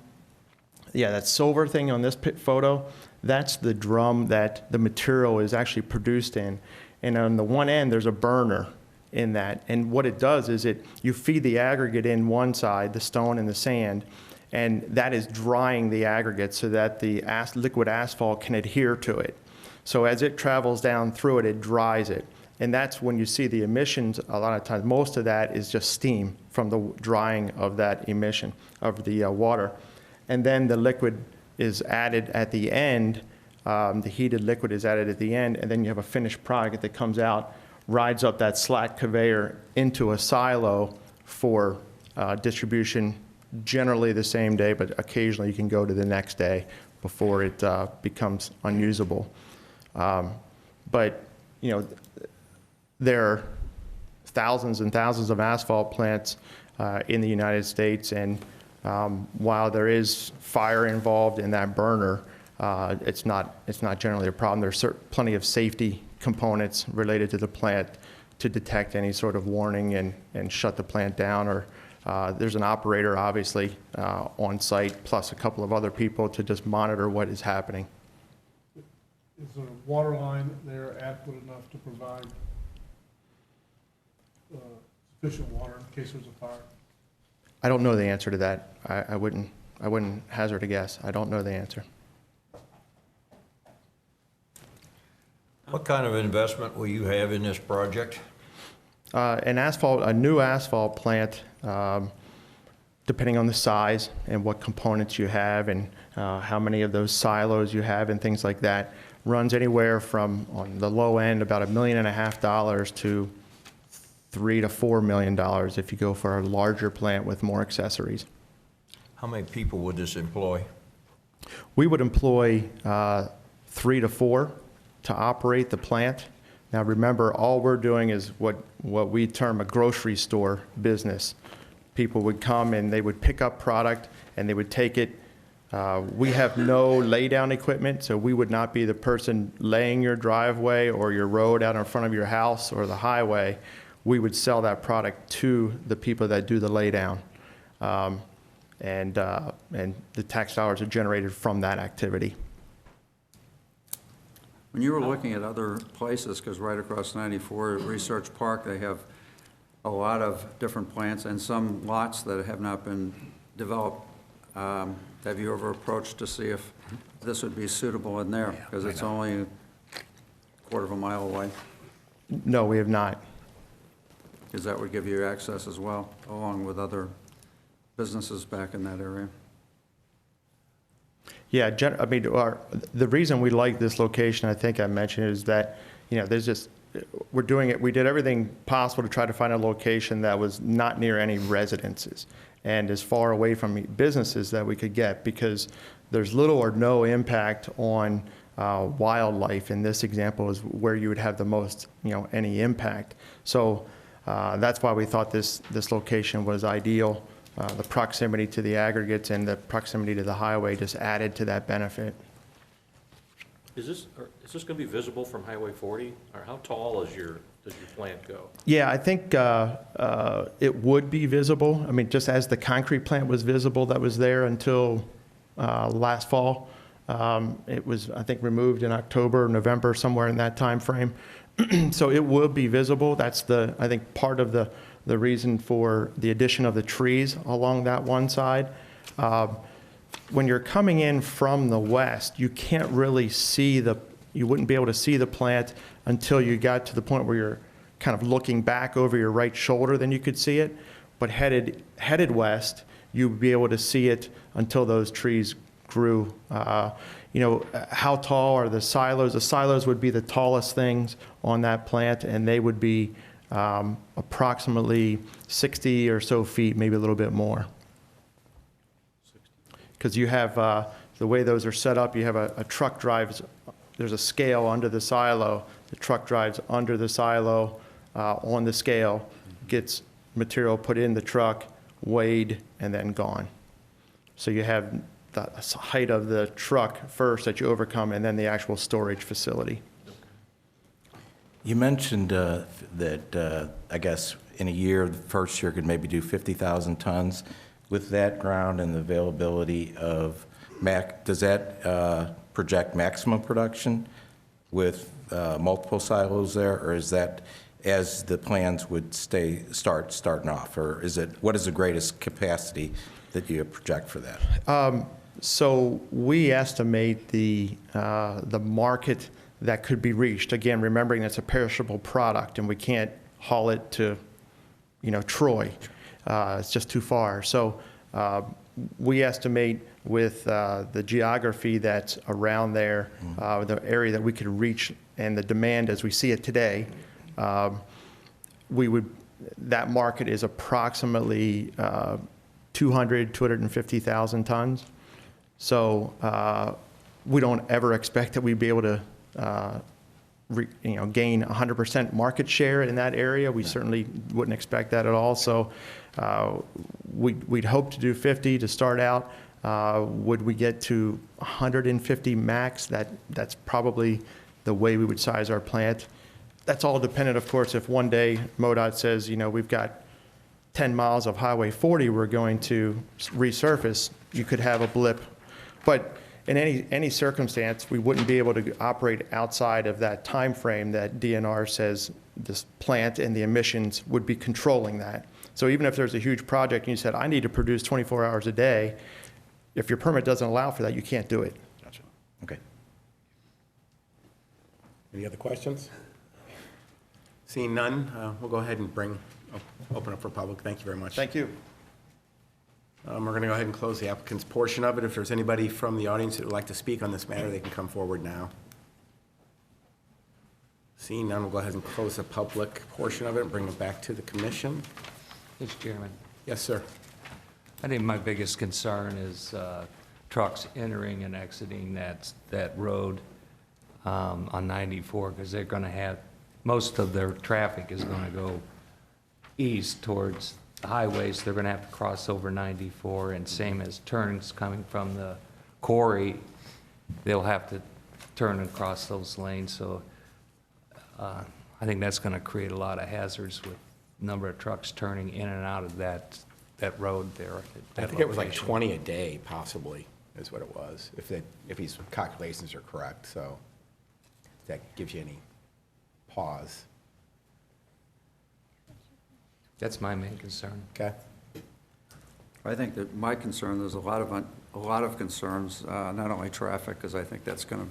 H: yeah, that silver thing on this photo, that's the drum that the material is actually produced in. And on the one end, there's a burner in that. And what it does is you feed the aggregate in one side, the stone and the sand, and that is drying the aggregate so that the liquid asphalt can adhere to it. So as it travels down through it, it dries it. And that's when you see the emissions, a lot of times, most of that is just steam from the drying of that emission of the water. And then the liquid is added at the end, the heated liquid is added at the end, and then you have a finished product that comes out, rides up that slack conveyor into a silo for distribution, generally the same day, but occasionally you can go to the next day before it becomes unusable. But, you know, there are thousands and thousands of asphalt plants in the United States, and while there is fire involved in that burner, it's not generally a problem. There's plenty of safety components related to the plant to detect any sort of warning and shut the plant down, or there's an operator, obviously, on site, plus a couple of other people to just monitor what is happening.
F: Is the water line there adequate enough to provide sufficient water in case there's a fire?
H: I don't know the answer to that. I wouldn't hazard a guess. I don't know the answer.
J: What kind of investment will you have in this project?
H: A new asphalt plant, depending on the size and what components you have and how many of those silos you have and things like that, runs anywhere from, on the low end, about $1.5 million to $3 to $4 million if you go for a larger plant with more accessories.
J: How many people would this employ?
H: We would employ 3 to 4 to operate the plant. Now remember, all we're doing is what we term a grocery store business. People would come and they would pick up product and they would take it. We have no lay-down equipment, so we would not be the person laying your driveway or your road out in front of your house or the highway. We would sell that product to the people that do the lay-down. And the tax dollars are generated from that activity.
C: When you were looking at other places, because right across 94 at Research Park, they have a lot of different plants and some lots that have not been developed. Have you ever approached to see if this would be suitable in there? Because it's only a quarter of a mile away.
H: No, we have not.
C: Because that would give you access as well, along with other businesses back in that area.
H: Yeah, I mean, the reason we like this location, I think I mentioned, is that, you know, there's just, we're doing it, we did everything possible to try to find a location that was not near any residences and as far away from businesses that we could get, because there's little or no impact on wildlife. In this example is where you would have the most, you know, any impact. So that's why we thought this location was ideal. The proximity to the aggregates and the proximity to the highway just added to that benefit.
G: Is this going to be visible from Highway 40? Or how tall does your plant go?
H: Yeah, I think it would be visible. I mean, just as the concrete plant was visible that was there until last fall. It was, I think, removed in October, November, somewhere in that time frame. So it will be visible. That's I think, part of the reason for the addition of the trees along that one side. When you're coming in from the west, you can't really see You wouldn't be able to see the plant until you got to the point where you're kind of looking back over your right shoulder, then you could see it. But headed west, you'd be able to see it until those trees grew. You know, how tall are the silos? The silos would be the tallest things on that plant, and they would be approximately 60 or so feet, maybe a little bit more. Because you have, the way those are set up, you have a truck drives, there's a scale under the silo. The truck drives under the silo on the scale, gets material put in the truck, weighed, and then gone. So you have the height of the truck first that you overcome, and then the actual storage facility.
I: You mentioned that, I guess, in a year, the first year could maybe do 50,000 tons. With that ground and the availability of does that project maximum production with multiple silos there, or is that as the plans would starting off, or is it, what is the greatest capacity that you project for that?
H: So we estimate the market that could be reached. Again, remembering it's a perishable product and we can't haul it to, you know, Troy. It's just too far. So we estimate with the geography that's around there, the area that we could reach and the demand as we see it today, that market is approximately 250,000 tons. So we don't ever expect that we'd be able to gain 100% market share in that area. We certainly wouldn't expect that at all. So we'd hope to do 50 to start out. Would we get to 150 max? That's probably the way we would size our plant. That's all dependent, of course, if one day MoDOT says, you know, we've got 10 miles of Highway 40 we're going to resurface, you could have a blip. But in any circumstance, we wouldn't be able to operate outside of that time frame that DNR says this plant and the emissions would be controlling that. So even if there's a huge project and you said, I need to produce 24 hours a day, if your permit doesn't allow for that, you can't do it.
I: Gotcha. Okay.
A: Any other questions? Seeing none, we'll go ahead and open up for public. Thank you very much.
H: Thank you.
A: We're going to go ahead and close the applicant's portion of it. If there's anybody from the audience that would like to speak on this matter, they can come forward now. Seeing none, we'll go ahead and close the public portion of it and bring it back to the commission.
K: Mr. Chairman,
A: Yes, sir.
K: I think my biggest concern is trucks entering and exiting that road on 94, because they're going to have, most of their traffic is going to go east towards the highways. They're going to have to cross over 94, and same as turns coming from the quarry, they'll have to turn and cross those lanes. So I think that's going to create a lot of hazards with the number of trucks turning in and out of that road there.
A: I think it was like 20 a day, possibly, is what it was, if his calculations are correct. So if that gives you any pause.
K: That's my main concern.
A: Okay.
C: I think that my concern, there's a lot of concerns, not only traffic, because I think that's going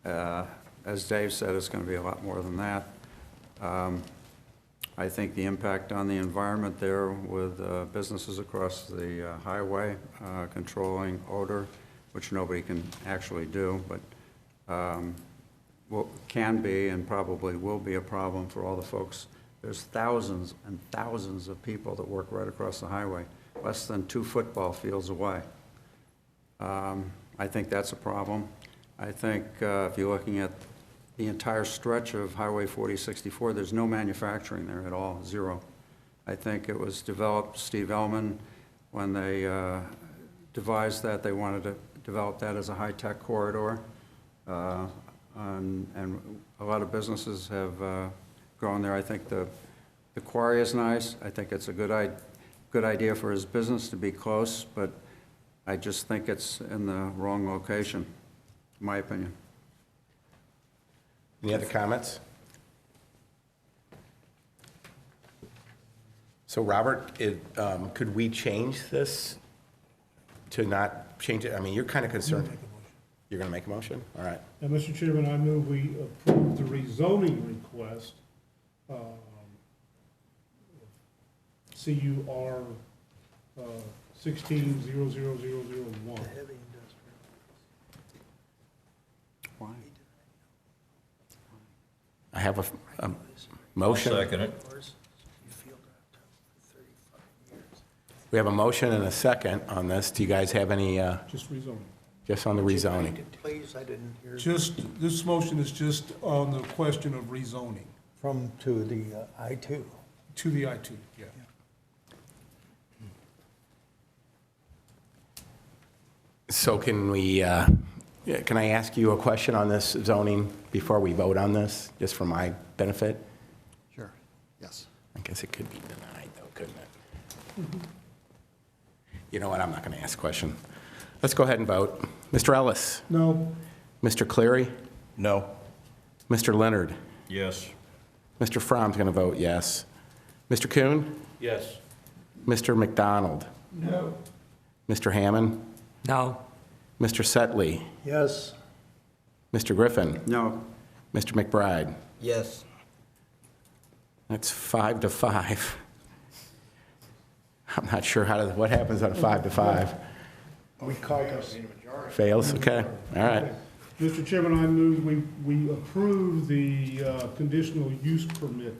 C: to, as Dave said, it's going to be a lot more than that. I think the impact on the environment there with businesses across the highway controlling odor, which nobody can actually do, but what can be and probably will be a problem for all the folks. There's thousands and thousands of people that work right across the highway, less than 2 football fields away. I think that's a problem. I think if you're looking at the entire stretch of Highway 4064, there's no manufacturing there at all, zero. I think it was developed, Steve Ellman, when they devised that, they wanted to develop that as a high-tech corridor. And a lot of businesses have grown there. I think the quarry is nice. I think it's a good idea for his business to be close, but I just think it's in the wrong location, in my opinion.
A: Any other comments? So Robert, could we change this to not change it? I mean, you're kind of concerned. You're going to make a motion? All right.
F: And Mr. Chairman, I move we approve the rezoning request, CUR 16-00001.
A: I have a
J: I'll
A: motion.
J: second it.
A: We have a motion and a second on this. Do you guys have any,
F: Just rezoning.
A: just on the rezoning?
L: Please, I didn't hear.
F: This motion is just on the question of rezoning
L: From to the I-2.
F: to the I-2, yeah.
A: So can we, can I ask you a question on this zoning before we vote on this, just for my benefit?
B: Sure, yes.
A: I guess it could be denied, though, couldn't it? You know what, I'm not going to ask a question. Let's go ahead and vote. Mr. Ellis?
F: No,
A: Mr. Cleary?
I: No.
A: Mr. Leonard?
J: Yes.
A: Mr. Fromm's going to vote yes. Mr. Kuhn?
G: Yes.
A: Mr. McDonald?
F: no,
A: Mr. Hammond?
K: No,
A: Mr. Setley?
L: Yes.
A: Mr. Griffin?
C: No.
A: Mr. McBride?
L: Yes.
A: That's 5 to 5. I'm not sure what happens on a 5 to 5.
L: We caucus.
A: Fails, okay, all right.
F: Mr. Chairman, I move we approve the conditional use permit,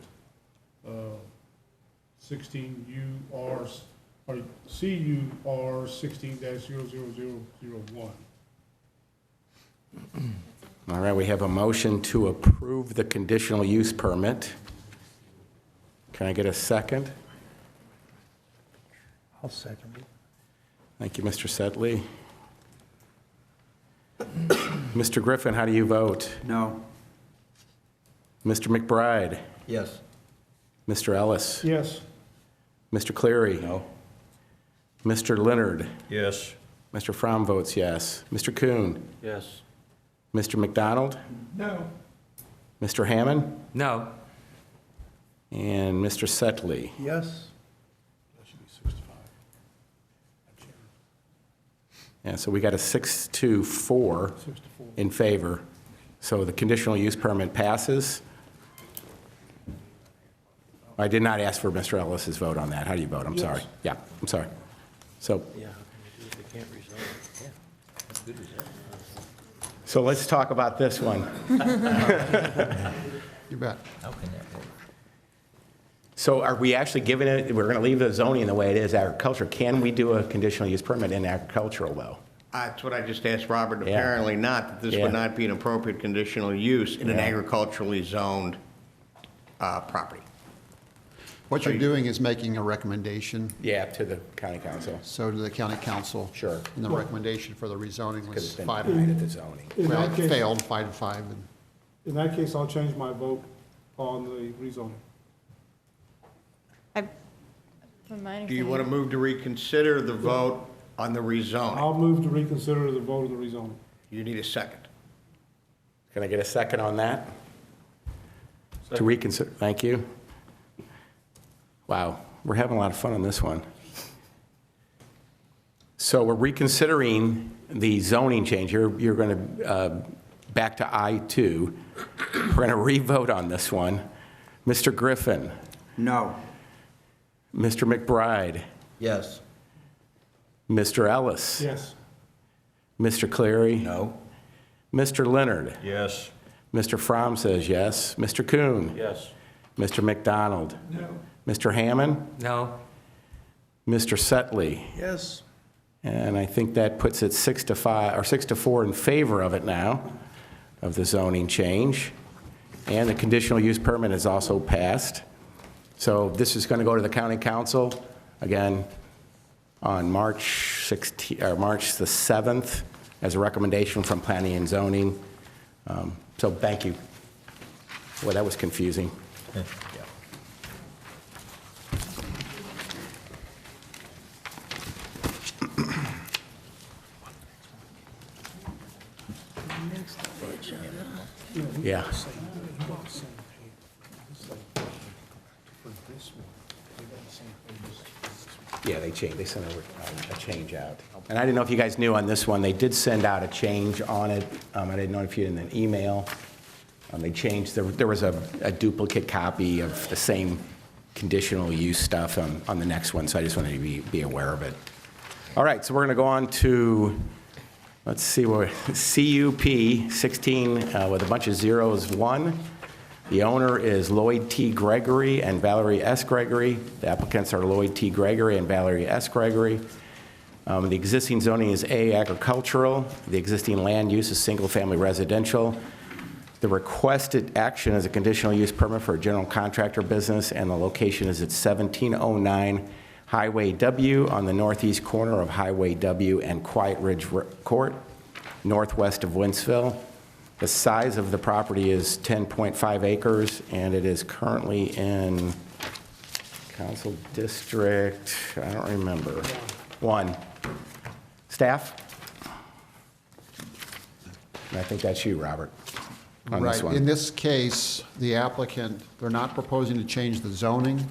F: 16 CUR 16-00001.
A: All right, we have a motion to approve the conditional use permit. Can I get a second?
L: I'll second it.
A: Thank you, Mr. Setley. Mr. Griffin, how do you vote?
C: No.
A: Mr. McBride?
L: Yes.
A: Mr. Ellis?
F: Yes,
A: Mr. Cleary?
I: No.
A: Mr. Leonard?
J: Yes.
A: Mr. Fromm votes yes. Mr. Kuhn?
G: Yes.
A: Mr. McDonald?
F: no,
A: Mr. Hammond?
K: no,
A: And Mr. Setley?
L: Yes.
A: Yeah, so we got a 6 to 4
F: 6 to 4.
A: in favor. So the conditional use permit passes. I did not ask for Mr. Ellis's vote on that. How do you vote? I'm sorry.
F: Yes.
A: Yeah, I'm sorry. So,
G: Yeah, how can they do it? They can't rezone it. Yeah. How good is that?
A: so let's talk about this one.
B: You bet.
G: How can that work?
A: So are we actually giving it, we're going to leave the zoning the way it is, agriculture. Can we do a conditional use permit in agricultural, though?
M: That's what I just asked Robert.
A: Yeah.
M: Apparently not, that this
A: Yeah.
M: would not be an appropriate conditional use in an
A: Yeah.
M: agriculturally zoned property.
B: What you're doing is making a recommendation,
A: Yeah, to the county council,
B: so to the county council.
A: Sure.
B: And the recommendation for the rezoning
A: because
B: was
A: it's been
B: 5.
A: denied at the zoning.
F: In
B: Well,
F: that
B: it
F: case,
B: failed, 5 to 5. And
F: in that case, I'll change my vote on the rezoning.
D: From my
M: Do you want to move to reconsider the vote on the rezoning?
F: I'll move to reconsider the vote of the rezoning.
M: You need a second.
A: Can I get a second on that? To reconsider, thank you. Wow, we're having a lot of fun on this one. So we're reconsidering the zoning change. You're going to, back to I-2. We're going to re-vote on this one. Mr. Griffin,
C: No.
A: Mr. McBride,
L: Yes.
A: Mr. Ellis,
F: Yes,
A: Mr. Cleary,
I: No.
A: Mr. Leonard,
J: Yes.
A: Mr. Fromm says yes, Mr. Kuhn,
G: Yes.
A: Mr. McDonald,
F: no,
A: Mr. Hammond,
K: no,
A: Mr. Setley,
L: Yes.
A: and I think that puts it 6 to 5, or 6 to 4 in favor of it now, of the zoning change. And the conditional use permit is also passed. So this is going to go to the county council, again, on March 16, or March the 7th, as a recommendation from planning and zoning. So thank you. Boy, that was confusing. Yeah. Yeah, they changed, they sent a change out. And I didn't know if you guys knew on this one, they did send out a change on it. I didn't know if you in an email. They changed, there was a duplicate copy of the same conditional use stuff on the next one, so I just wanted you to be aware of it. All right, so we're going to go on to, let's see, what CUP 16 with a bunch of zeros, 1. The owner is Lloyd T. Gregory and Valerie S. Gregory. The applicants are Lloyd T. Gregory and Valerie S. Gregory. The existing zoning is A, agricultural. The existing land use is single-family residential. The requested action is a conditional use permit for a general contractor business, and the location is at 1709 Highway W on the northeast corner of Highway W and Quiet Ridge Court, northwest of Wentzville. The size of the property is 10.5 acres, and it is currently in Council District, I don't remember, 1. Staff? And I think that's you, Robert, on this
B: Right.
A: one.
B: In this case, the applicant, they're not proposing to change the zoning.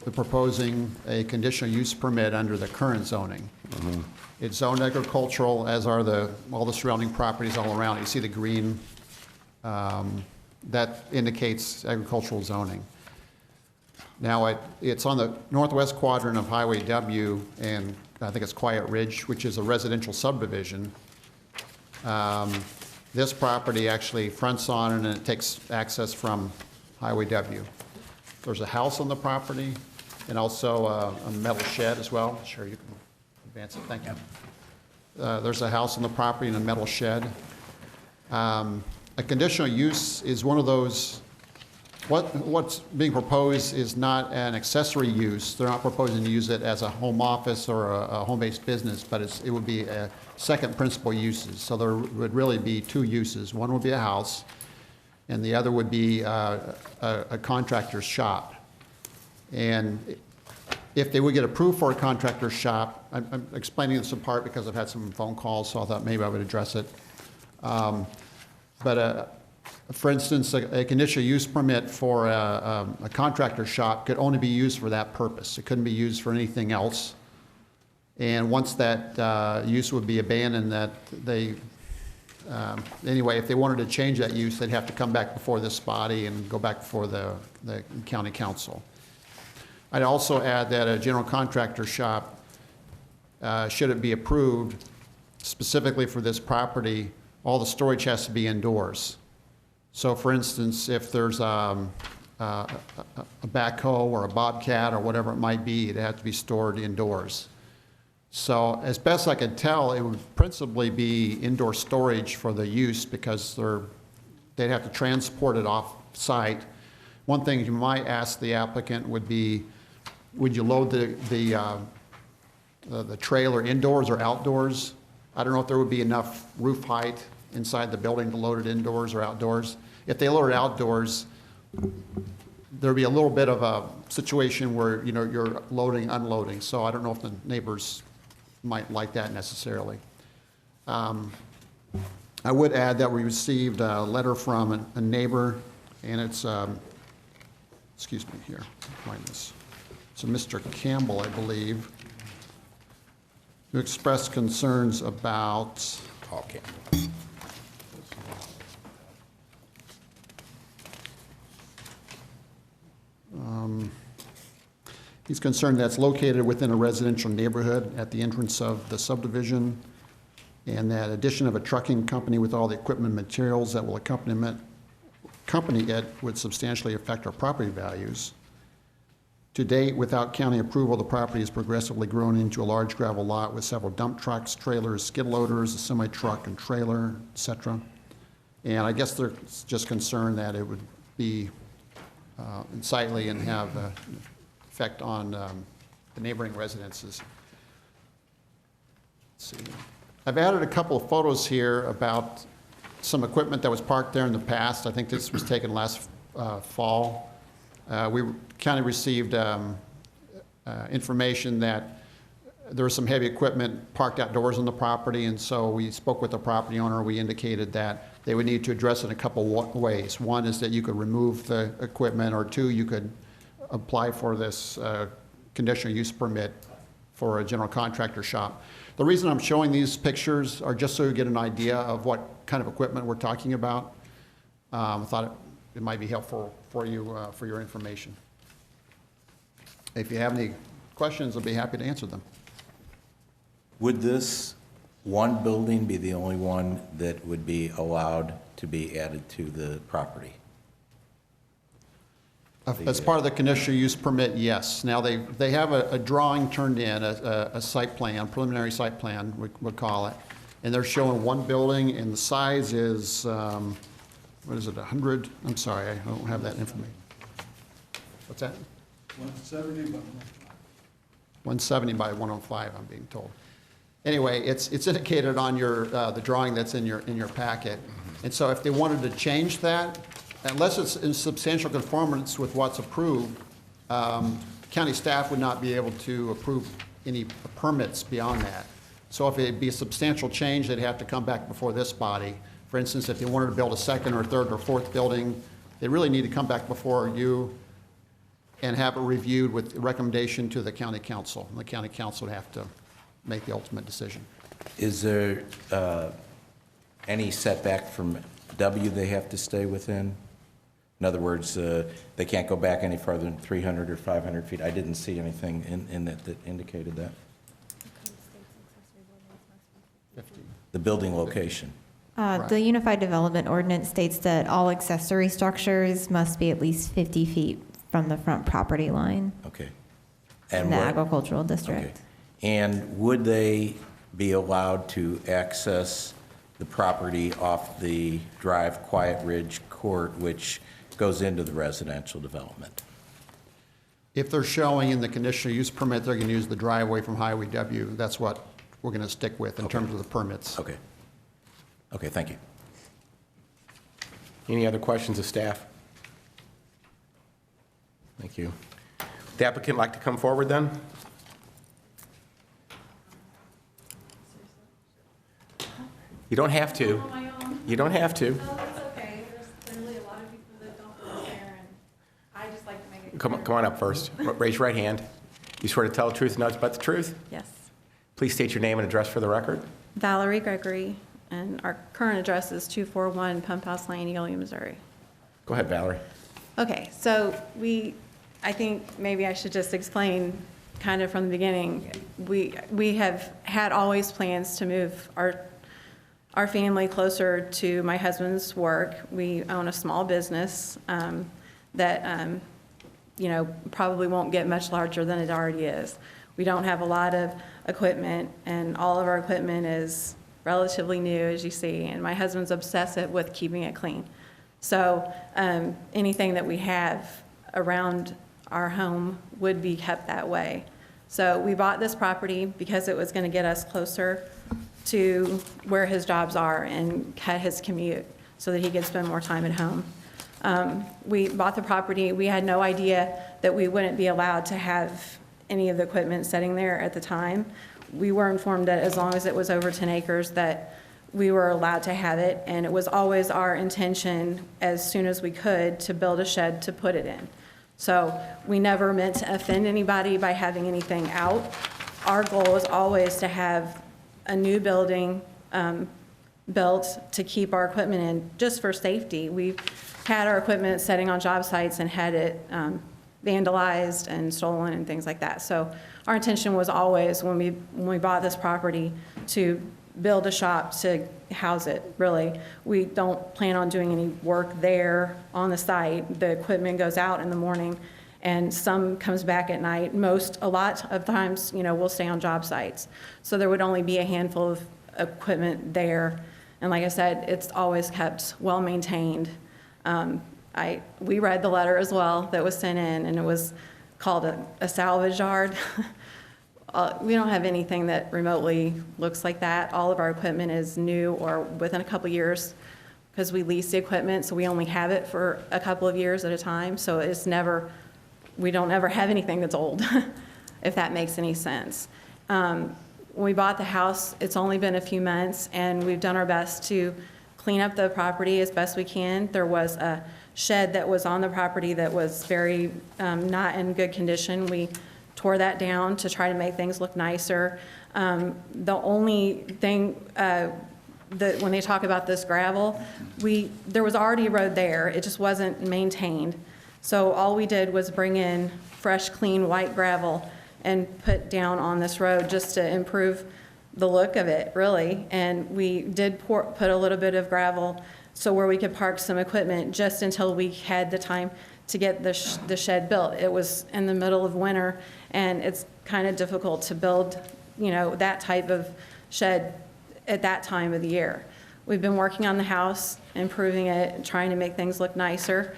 B: They're proposing a conditional use permit under the current zoning. It's zoned agricultural, as are all the surrounding properties all around. You see the green, that indicates agricultural zoning. Now, it's on the northwest quadrant of Highway W, and I think it's Quiet Ridge, which is a residential subdivision. This property actually fronts on it, and it takes access from Highway W. There's a house on the property, and also a metal shed as well. Sure, you can advance it, thank you. There's a house on the property and a metal shed. A conditional use is one of those, what's being proposed is not an accessory use. They're not proposing to use it as a home office or a home-based business, but it would be a second principal uses. So there would really be 2 uses. One would be a house, and the other would be a contractor's shop. And if they would get approved for a contractor's shop, I'm explaining this in part because I've had some phone calls, so I thought maybe I would address it. But for instance, a conditional use permit for a contractor's shop could only be used for that purpose. It couldn't be used for anything else. And once that use would be abandoned, anyway, if they wanted to change that use, they'd have to come back before this body and go back before the county council. I'd also add that a general contractor shop, should it be approved specifically for this property, all the storage has to be indoors. So for instance, if there's a backhoe or a bobcat or whatever it might be, it has to be stored indoors. So as best I can tell, it would principally be indoor storage for the use because they'd have to transport it off site. One thing you might ask the applicant would be, would you load the trailer indoors or outdoors? I don't know if there would be enough roof height inside the building to load it indoors or outdoors. If they load it outdoors, there'd be a little bit of a situation where, you're loading, unloading. So I don't know if the neighbors might like that necessarily. I would add that we received a letter from a neighbor, and it's, excuse me here, find this. It's a Mr. Campbell, I believe, who expressed concerns about
A: Paul Campbell.
B: He's concerned that it's located within a residential neighborhood at the entrance of the subdivision, and that addition of a trucking company with all the equipment and materials that will accompany it would substantially affect our property values. To date, without county approval, the property has progressively grown into a large gravel lot with several dump trucks, trailers, skid loaders, a semi-truck and trailer, et cetera. And I guess they're just concerned that it would be unsightly and have an effect on the neighboring residences. Let's see. I've added a couple of photos here about some equipment that was parked there in the past. I think this was taken last fall. We kind of received information that there was some heavy equipment parked outdoors on the property, and so we spoke with the property owner. We indicated that they would need to address it in a couple ways. One is that you could remove the equipment, or 2, you could apply for this conditional use permit for a general contractor shop. The reason I'm showing these pictures are just so you get an idea of what kind of equipment we're talking about. I thought it might be helpful for you, for your information. If you have any questions, I'll be happy to answer them.
I: Would this one building be the only one that would be allowed to be added to the property?
B: As part of the conditional use permit, yes. Now, they have a drawing turned in, a site plan, preliminary site plan, we would call it, and they're showing one building, and the size is, what is it, 100? I'm sorry, I don't have that information. What's that? 170 by 105, I'm being told. Anyway, it's indicated on your, the drawing that's in your packet. And so if they wanted to change that, unless it's in substantial conformance with what's approved, county staff would not be able to approve any permits beyond that. So if it'd be a substantial change, they'd have to come back before this body. For instance, if they wanted to build a second or third or fourth building, they really need to come back before you and have it reviewed with recommendation to the county council. And the county council would have to make the ultimate decision.
I: Is there any setback from W they have to stay within? In other words, they can't go back any farther than 300 or 500 feet? I didn't see anything in that that indicated that.
B: 50.
I: The building location.
D: The Unified Development Ordinance states that all accessory structures must be at least 50 feet from the front property line
I: Okay.
D: in the
I: what-
D: agricultural
I: Okay.
D: district.
I: And would they be allowed to access the property off the Drive Quiet Ridge Court, which goes into the residential development?
B: If they're showing in the conditional use permit, they're going to use the driveway from Highway W. That's what we're going to stick with in terms of the permits.
I: Okay. Okay, thank you.
A: Any other questions of staff? Thank you. The applicant like to come forward then? You don't have to. You don't have to.
N: No, that's okay. There's really a lot of people that don't live there, and I just like to make it clear.
A: Come on up first. Raise your right hand. You swear to tell the truth and nothing but the truth?
N: Yes.
A: Please state your name and address for the record.
N: Valerie Gregory, and our current address is 241 Pump House Lane, Eola, Missouri.
A: Go ahead, Valerie.
N: Okay, so I think maybe I should just explain kind of from the beginning. We have had always plans to move our family closer to my husband's work. We own a small business that, probably won't get much larger than it already is. We don't have a lot of equipment, and all of our equipment is relatively new, as you see, and my husband's obsessive with keeping it clean. So anything that we have around our home would be kept that way. So we bought this property because it was going to get us closer to where his jobs are and cut his commute so that he could spend more time at home. We bought the property. We had no idea that we wouldn't be allowed to have any of the equipment sitting there at the time. We were informed that as long as it was over 10 acres that we were allowed to have it, and it was always our intention as soon as we could to build a shed to put it in. So we never meant to offend anybody by having anything out. Our goal was always to have a new building built to keep our equipment in, just for safety. We've had our equipment sitting on job sites and had it vandalized and stolen and things like that. So our intention was always, when we bought this property, to build a shop to house it, really. We don't plan on doing any work there on the site. The equipment goes out in the morning and some comes back at night. A lot of times, we'll stay on job sites. So there would only be a handful of equipment there. And like I said, it's always kept well-maintained. We read the letter as well that was sent in, and it was called a salvage yard. We don't have anything that remotely looks like that. All of our equipment is new or within a couple years, because we lease the equipment, so we only have it for a couple of years at a time. So we don't ever have anything that's old, if that makes any sense. When we bought the house, it's only been a few months, and we've done our best to clean up the property as best we can. There was a shed that was on the property that was very not in good condition. We tore that down to try to make things look nicer. The only thing, that when they talk about this gravel, there was already a road there, it just wasn't maintained. So all we did was bring in fresh, clean, white gravel and put down on this road just to improve the look of it, really. And we did put a little bit of gravel so where we could park some equipment just until we had the time to get the shed built. It was in the middle of winter, and it's kind of difficult to build, that type of shed at that time of the year. We've been working on the house, improving it, trying to make things look nicer.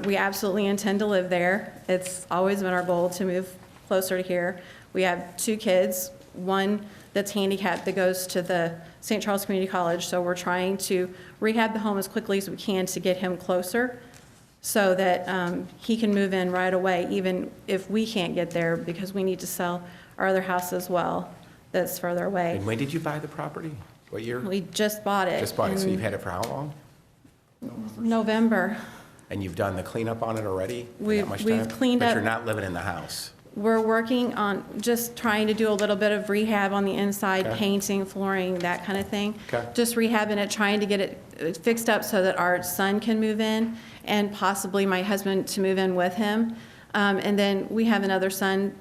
N: We absolutely intend to live there. It's always been our goal to move closer to here. We have 2 kids, one that's handicapped that goes to the St. Charles Community College, so we're trying to rehab the home as quickly as we can to get him closer so that he can move in right away, even if we can't get there, because we need to sell our other house as well that's further away.
A: And when did you buy the property? What year?
N: We just bought it.
A: Just bought it, so
N: in
A: you've had it for how long?
N: November.
A: And you've done the cleanup on it already? in
N: We've-
A: that much
N: we've
A: time?
N: cleaned
A: But
N: up-
A: you're not living in the house?
N: We're working on just trying to do a little bit of rehab on the inside,
A: Okay.
N: painting, flooring, that kind of thing.
A: Okay.
N: Just rehabbing it, trying to get it fixed up so that our son can move in and possibly my husband to move in with him. And then we have another son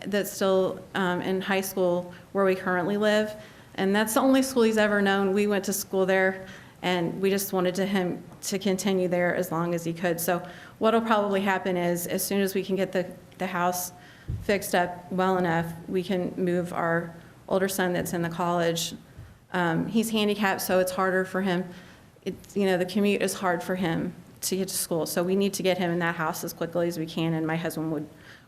N: that's still in high school where we currently live. And that's the only school he's ever known. We went to school there, and we just wanted him to continue there as long as he could. So what'll probably happen is, as soon as we can get the house fixed up well enough, we can move our older son that's in the college. He's handicapped, so it's harder for him. The commute is hard for him to get to school. So we need to get him in that house as quickly as we can, and my husband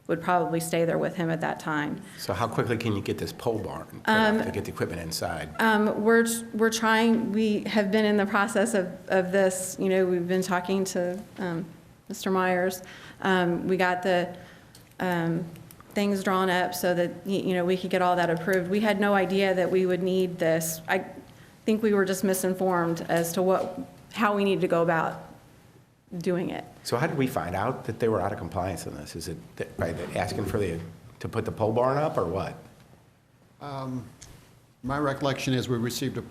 N: would probably stay there with him at that time.
A: So how quickly can you get this pole barn put up to get the equipment inside?
N: We're trying, we have been in the process of this, we've been talking to Mr. Myers. We got the things drawn up so that, we could get all that approved. We had no idea that we would need this. I think we were just misinformed as to how we needed to go about doing it.
A: So how did we find out that they were out of compliance on this? Is it by asking to put the pole barn up, or what?
B: My recollection is we received a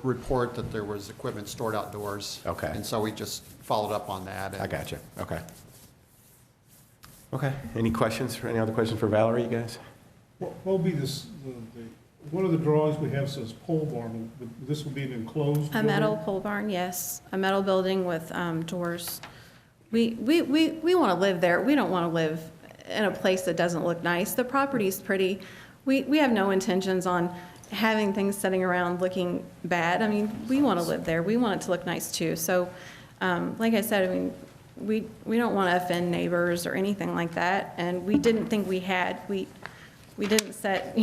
B: report that there was equipment stored outdoors.
A: Okay.
B: And so we just followed up on that.
A: I got you. Okay. Okay. Any other questions for Valerie, you guys?
F: What will be this, one of the drawings we have says pole barn, but this will be an enclosed
N: A
F: building?
N: metal pole barn, yes. A metal building with doors. We want to live there. We don't want to live in a place that doesn't look nice. The property's pretty. We have no intentions on having things sitting around looking bad. I mean, we want to live there. We want it to look nice too. So, like I said, I mean, we don't want to offend neighbors or anything like that. And we didn't think we had. We didn't set,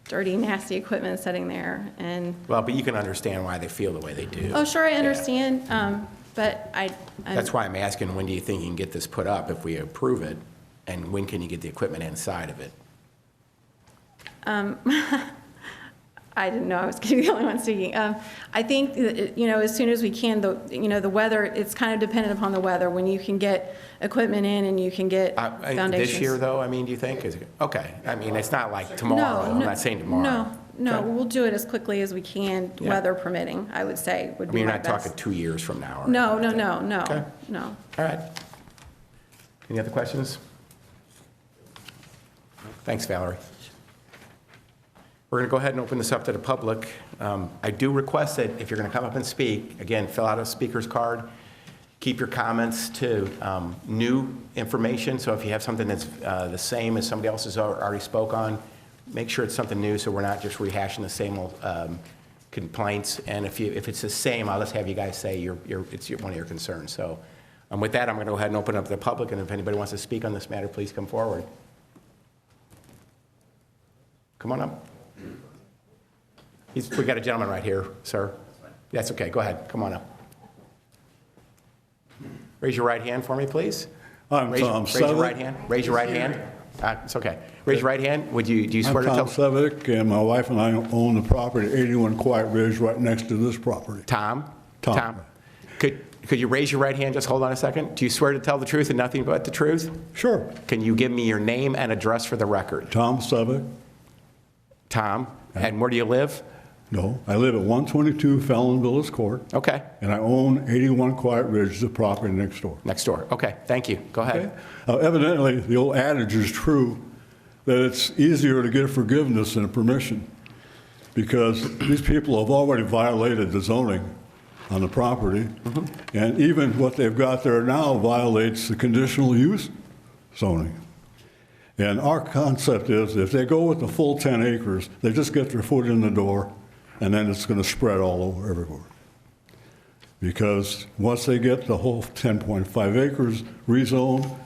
N: dirty, nasty equipment sitting there. And
A: Well, but you can understand why they feel the way they do.
N: oh, sure, I
A: Yeah.
N: understand. But I'm
A: That's why I'm asking, when do you think you can get this put up if we approve it? And when can you get the equipment inside of it?
N: I didn't know I was going to be the only one speaking. I think, as soon as we can, the weather, it's kind of dependent upon the weather, when you can get equipment in and you can get foundations.
A: This year, though, do you think? Okay. I mean, it's not like tomorrow. I'm not saying tomorrow.
N: No,
A: Okay.
N: we'll do it as quickly as we can,
A: Yeah.
N: weather permitting, I would say, would
A: I
N: be
A: mean,
N: my
A: you're not
N: best.
A: talking 2 years from now. or
N: No,
A: anything like
N: no,
A: that.
N: no,
A: Okay.
N: no.
A: All right. Any other questions? Thanks, Valerie. We're going to go ahead and open this up to the public. I do request that if you're going to come up and speak, again, fill out a speaker's card. Keep your comments to new information. So if you have something that's the same as somebody else has already spoke on, make sure it's something new so we're not just rehashing the same old complaints. And if it's the same, I'll just have you guys say it's one of your concerns. So with that, I'm going to go ahead and open up to the public. And if anybody wants to speak on this matter, please come forward. Come on up. We got a gentleman right here, sir. That's okay. Go ahead. Come on up. Raise your right hand for me, please. Raise your right hand. Raise your right hand. It's okay. Raise your right hand. Do you swear to tell?
O: I'm Tom Sevick, and my wife and I own the property, 81 Quiet Ridge, right next to this property.
A: Tom?
O: Tom.
A: Could you raise your right hand? Just hold on a second. Do you swear to tell the truth and nothing but the truth?
O: Sure.
A: Can you give me your name and address for the record?
O: Tom Sevick.
A: Tom, and where do you live?
O: No, I live at 122 Fallon Villas Court.
A: Okay.
O: And I own 81 Quiet Ridge, the property next door.
A: Next door. Okay, thank you. Go ahead.
O: Okay. Evidently, the old adage is true that it's easier to get forgiveness than a permission, because these people have already violated the zoning on the property, and even what they've got there now violates the conditional use zoning. And our concept is if they go with the full 10 acres, they just get their foot in the door, and then it's going to spread all over everywhere. Because once they get the whole 10.5 acres rezoned,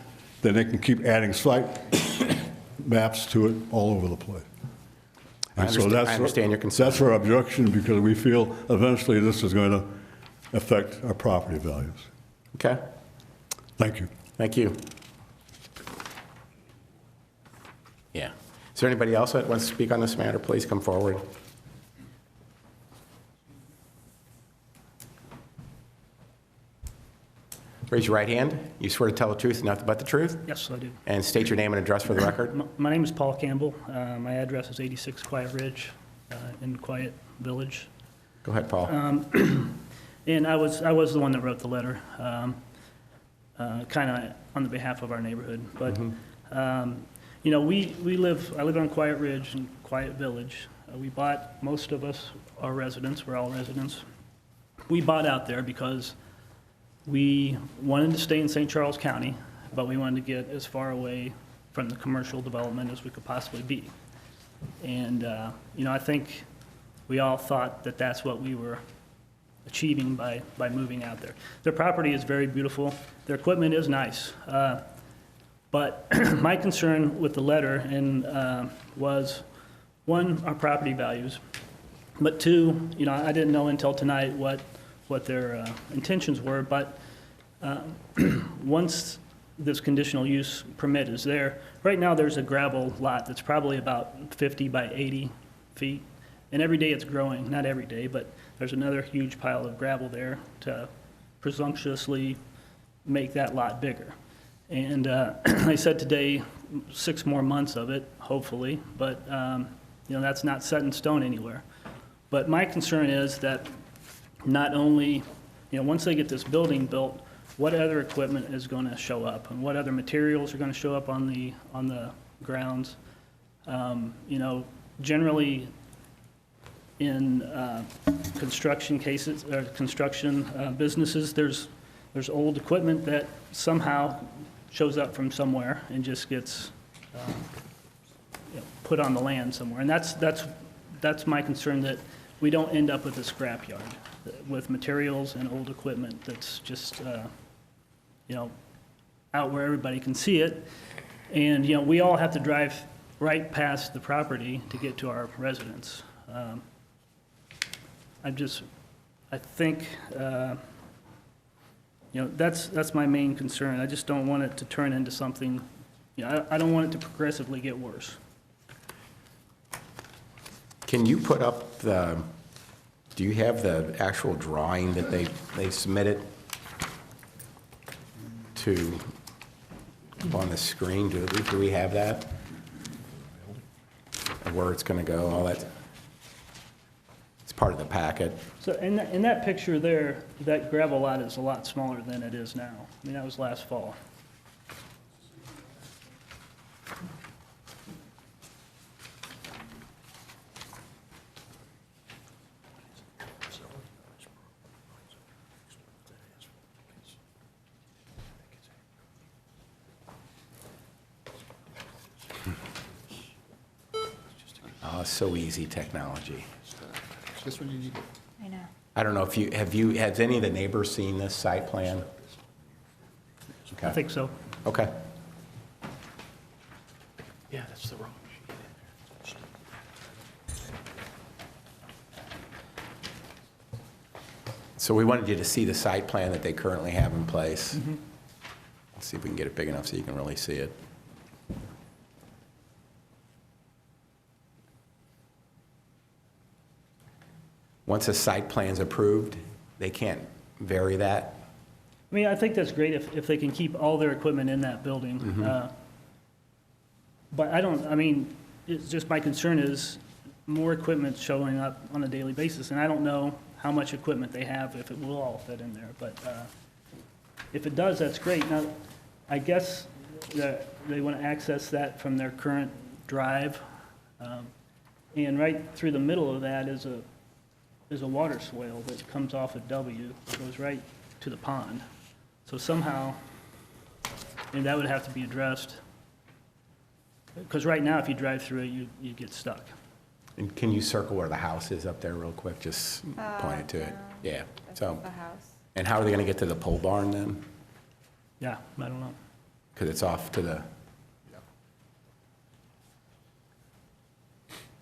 O: then they can keep adding site maps to it all over the place.
A: I
O: And so
A: understand your concern.
O: that's our objection, because we feel eventually this is going to affect our property values.
A: Okay,
O: Thank you.
A: thank you. Yeah. Is there anybody else that wants to speak on this matter? Please come forward. Raise your right hand. You swear to tell the truth and nothing but the truth?
P: Yes, I do.
A: And state your name and address for the record.
P: My name is Paul Campbell. My address is 86 Quiet Ridge in Quiet Village.
A: Go ahead, Paul.
P: And I was the one that wrote the letter, kind of on the behalf of our neighborhood. But, you know, I live on Quiet Ridge and Quiet Village. We bought, most of us are residents, we're all residents. We bought out there because we wanted to stay in St. Charles County, but we wanted to get as far away from the commercial development as we could possibly be. And, you know, I think we all thought that that's what we were achieving by moving out there. Their property is very beautiful. Their equipment is nice. But my concern with the letter was, one, our property values, but two, you know, I didn't know until tonight what their intentions were, but once this conditional use permit is there, right now there's a gravel lot that's probably about 50 by 80 feet, and every day it's growing, not every day, but there's another huge pile of gravel there to presumptuously make that lot bigger. And I said today, 6 more months of it, hopefully, but you know, that's not set in stone anywhere. But my concern is that not only, you know, once they get this building built, what other equipment is going to show up, and what other materials are going to show up on the grounds? You know, generally in construction cases or construction businesses, there's old equipment that somehow shows up from somewhere and just gets you know, put on the land somewhere, and that's my concern, that we don't end up with a scrapyard with materials and old equipment that's just, you know, out where everybody can see it. And, you know, we all have to drive right past the property to get to our residence. I think, you know, that's my main concern. I just don't want it to turn into something, you know, I don't want it to progressively get worse.
A: Can you put up do you have the actual drawing that they submitted to on the screen? Do we have that? Of where it's going to go, all that? It's part of the packet.
P: So in that picture there, that gravel lot is a lot smaller than it is now. I mean, that was last fall.
A: Oh, it's so easy, technology.
B: This one you need.
D: I know.
A: I don't know if has any of the neighbors seen this site plan? Okay.
P: I think so.
A: Okay.
G: Yeah, that's the wrong sheet.
A: So we wanted you to see the site plan that they currently have in place. Let's see if we can get it big enough so you can really see it. Once a site plan's approved, they can't vary that
P: I mean, I think that's great if they can keep all their equipment in that building. But I mean, it's just my concern is more equipment showing up on a daily basis. And I don't know how much equipment they have, if it will all fit in there. But if it does, that's great. Now, I guess that they want to access that from their current drive. And right through the middle of that is a water swale that comes off of W, goes right to the pond. So somehow, and that would have to be addressed. Because right now, if you drive through it, you get stuck.
A: And can you circle where the house is up there real quick? Just point it to it. Yeah, so.
N: The house.
A: And how are they going to get to the pole barn then?
P: Yeah, I don't know.
A: Because it's off to the.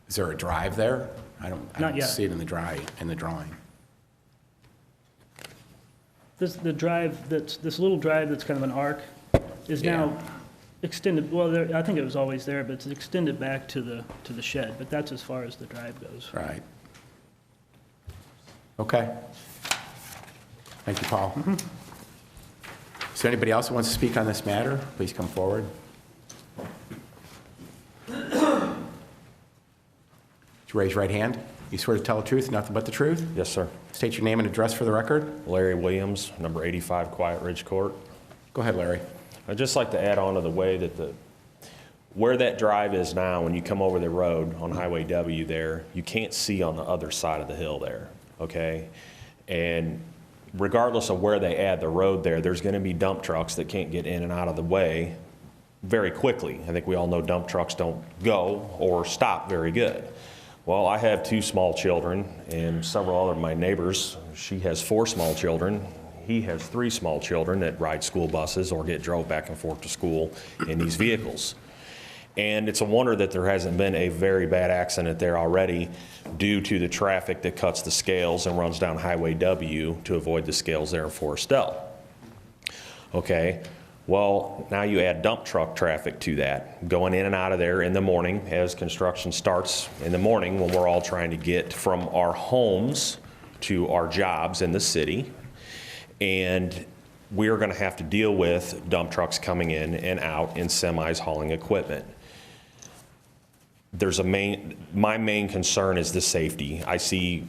A: Is there a drive there? I
P: Not
A: don't
P: yet.
A: see it in the drawing.
P: This little drive that's kind of an arc is now extended, well, I think it was always there, but it's extended back to the shed, but that's as far as the drive goes.
A: Right. Okay. Thank you, Paul. Is there anybody else who wants to speak on this matter? Please come forward. Would you raise your right hand? You swear to tell the truth, nothing but the truth?
Q: Yes, sir.
A: State your name and address for the record.
Q: Larry Williams, number 85 Quiet Ridge Court.
A: Go ahead, Larry.
Q: I'd just like to add on to the way that where that drive is now, when you come over the road on Highway W there, you can't see on the other side of the hill there, okay? And regardless of where they add the road there, there's gonna be dump trucks that can't get in and out of the way very quickly. I think we all know dump trucks don't go or stop very good. Well, I have 2 small children, and several other of my neighbors, she has 4 small children. He has 3 small children that ride school buses or get drove back and forth to school in these vehicles. And it's a wonder that there hasn't been a very bad accident there already due to the traffic that cuts the scales and runs down Highway W to avoid the scales there in Forestel. Okay. Well, now you add dump truck traffic to that, going in and out of there in the morning as construction starts in the morning when we're all trying to get from our homes to our jobs in the city. And we're going to have to deal with dump trucks coming in and out in semis hauling equipment. My main concern is the safety. I see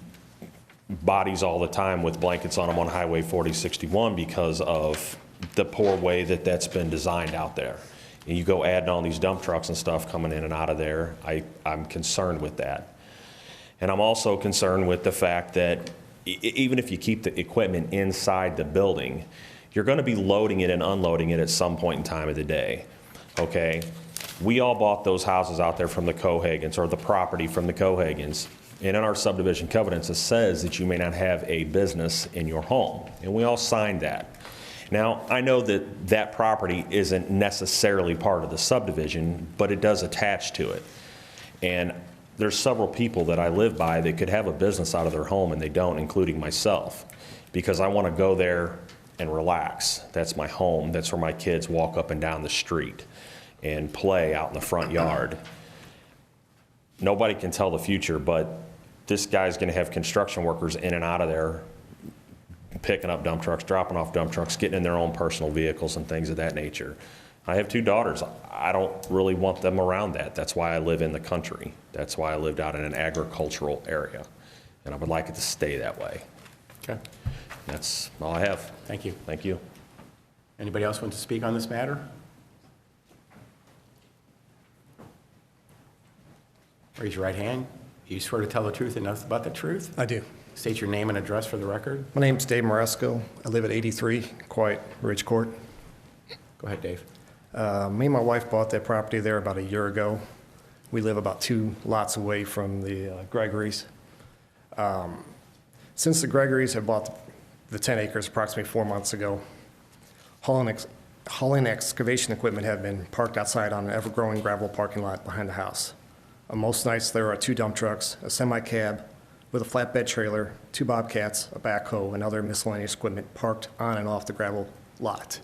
Q: bodies all the time with blankets on them on Highway 4061 because of the poor way that that's been designed out there. And you go adding all these dump trucks and stuff coming in and out of there, I'm concerned with that. And I'm also concerned with the fact that even if you keep the equipment inside the building, you're going to be loading it and unloading it at some point in time of the day, okay? We all bought those houses out there from the Cohagans, or the property from the Cohagans, and in our subdivision covenants it says that you may not have a business in your home, and we all signed that. Now, I know that that property isn't necessarily part of the subdivision, but it does attach to it. And there's several people that I live by that could have a business out of their home and they don't, including myself, because I want to go there and relax. That's my home. That's where my kids walk up and down the street and play out in the front yard. Nobody can tell the future, but this guy's going to have construction workers in and out of there, picking up dump trucks, dropping off dump trucks, getting in their own personal vehicles and things of that nature. I have 2 daughters. I don't really want them around that. That's why I live in the country. That's why I lived out in an agricultural area. And I would like it to stay that way.
A: Okay.
Q: That's all I have.
A: Thank you.
Q: Thank you.
A: Anybody else want to speak on this matter? Raise your right hand. You swear to tell the truth and nothing but the truth?
R: I do.
A: State your name and address for the record.
R: My name's Dave Moresco. I live at 83 Quiet Ridge Court.
A: Go ahead, Dave.
R: Me and my wife bought that property there about a year ago. We live about 2 lots away from the Gregory's. Since the Gregory's had bought the 10 acres approximately 4 months ago, hauling excavation equipment had been parked outside on an ever-growing gravel parking lot behind the house. On most nights, there are 2 dump trucks, a semi-cab with a flatbed trailer, 2 bobcats, a backhoe, and other miscellaneous equipment parked on and off the gravel lot.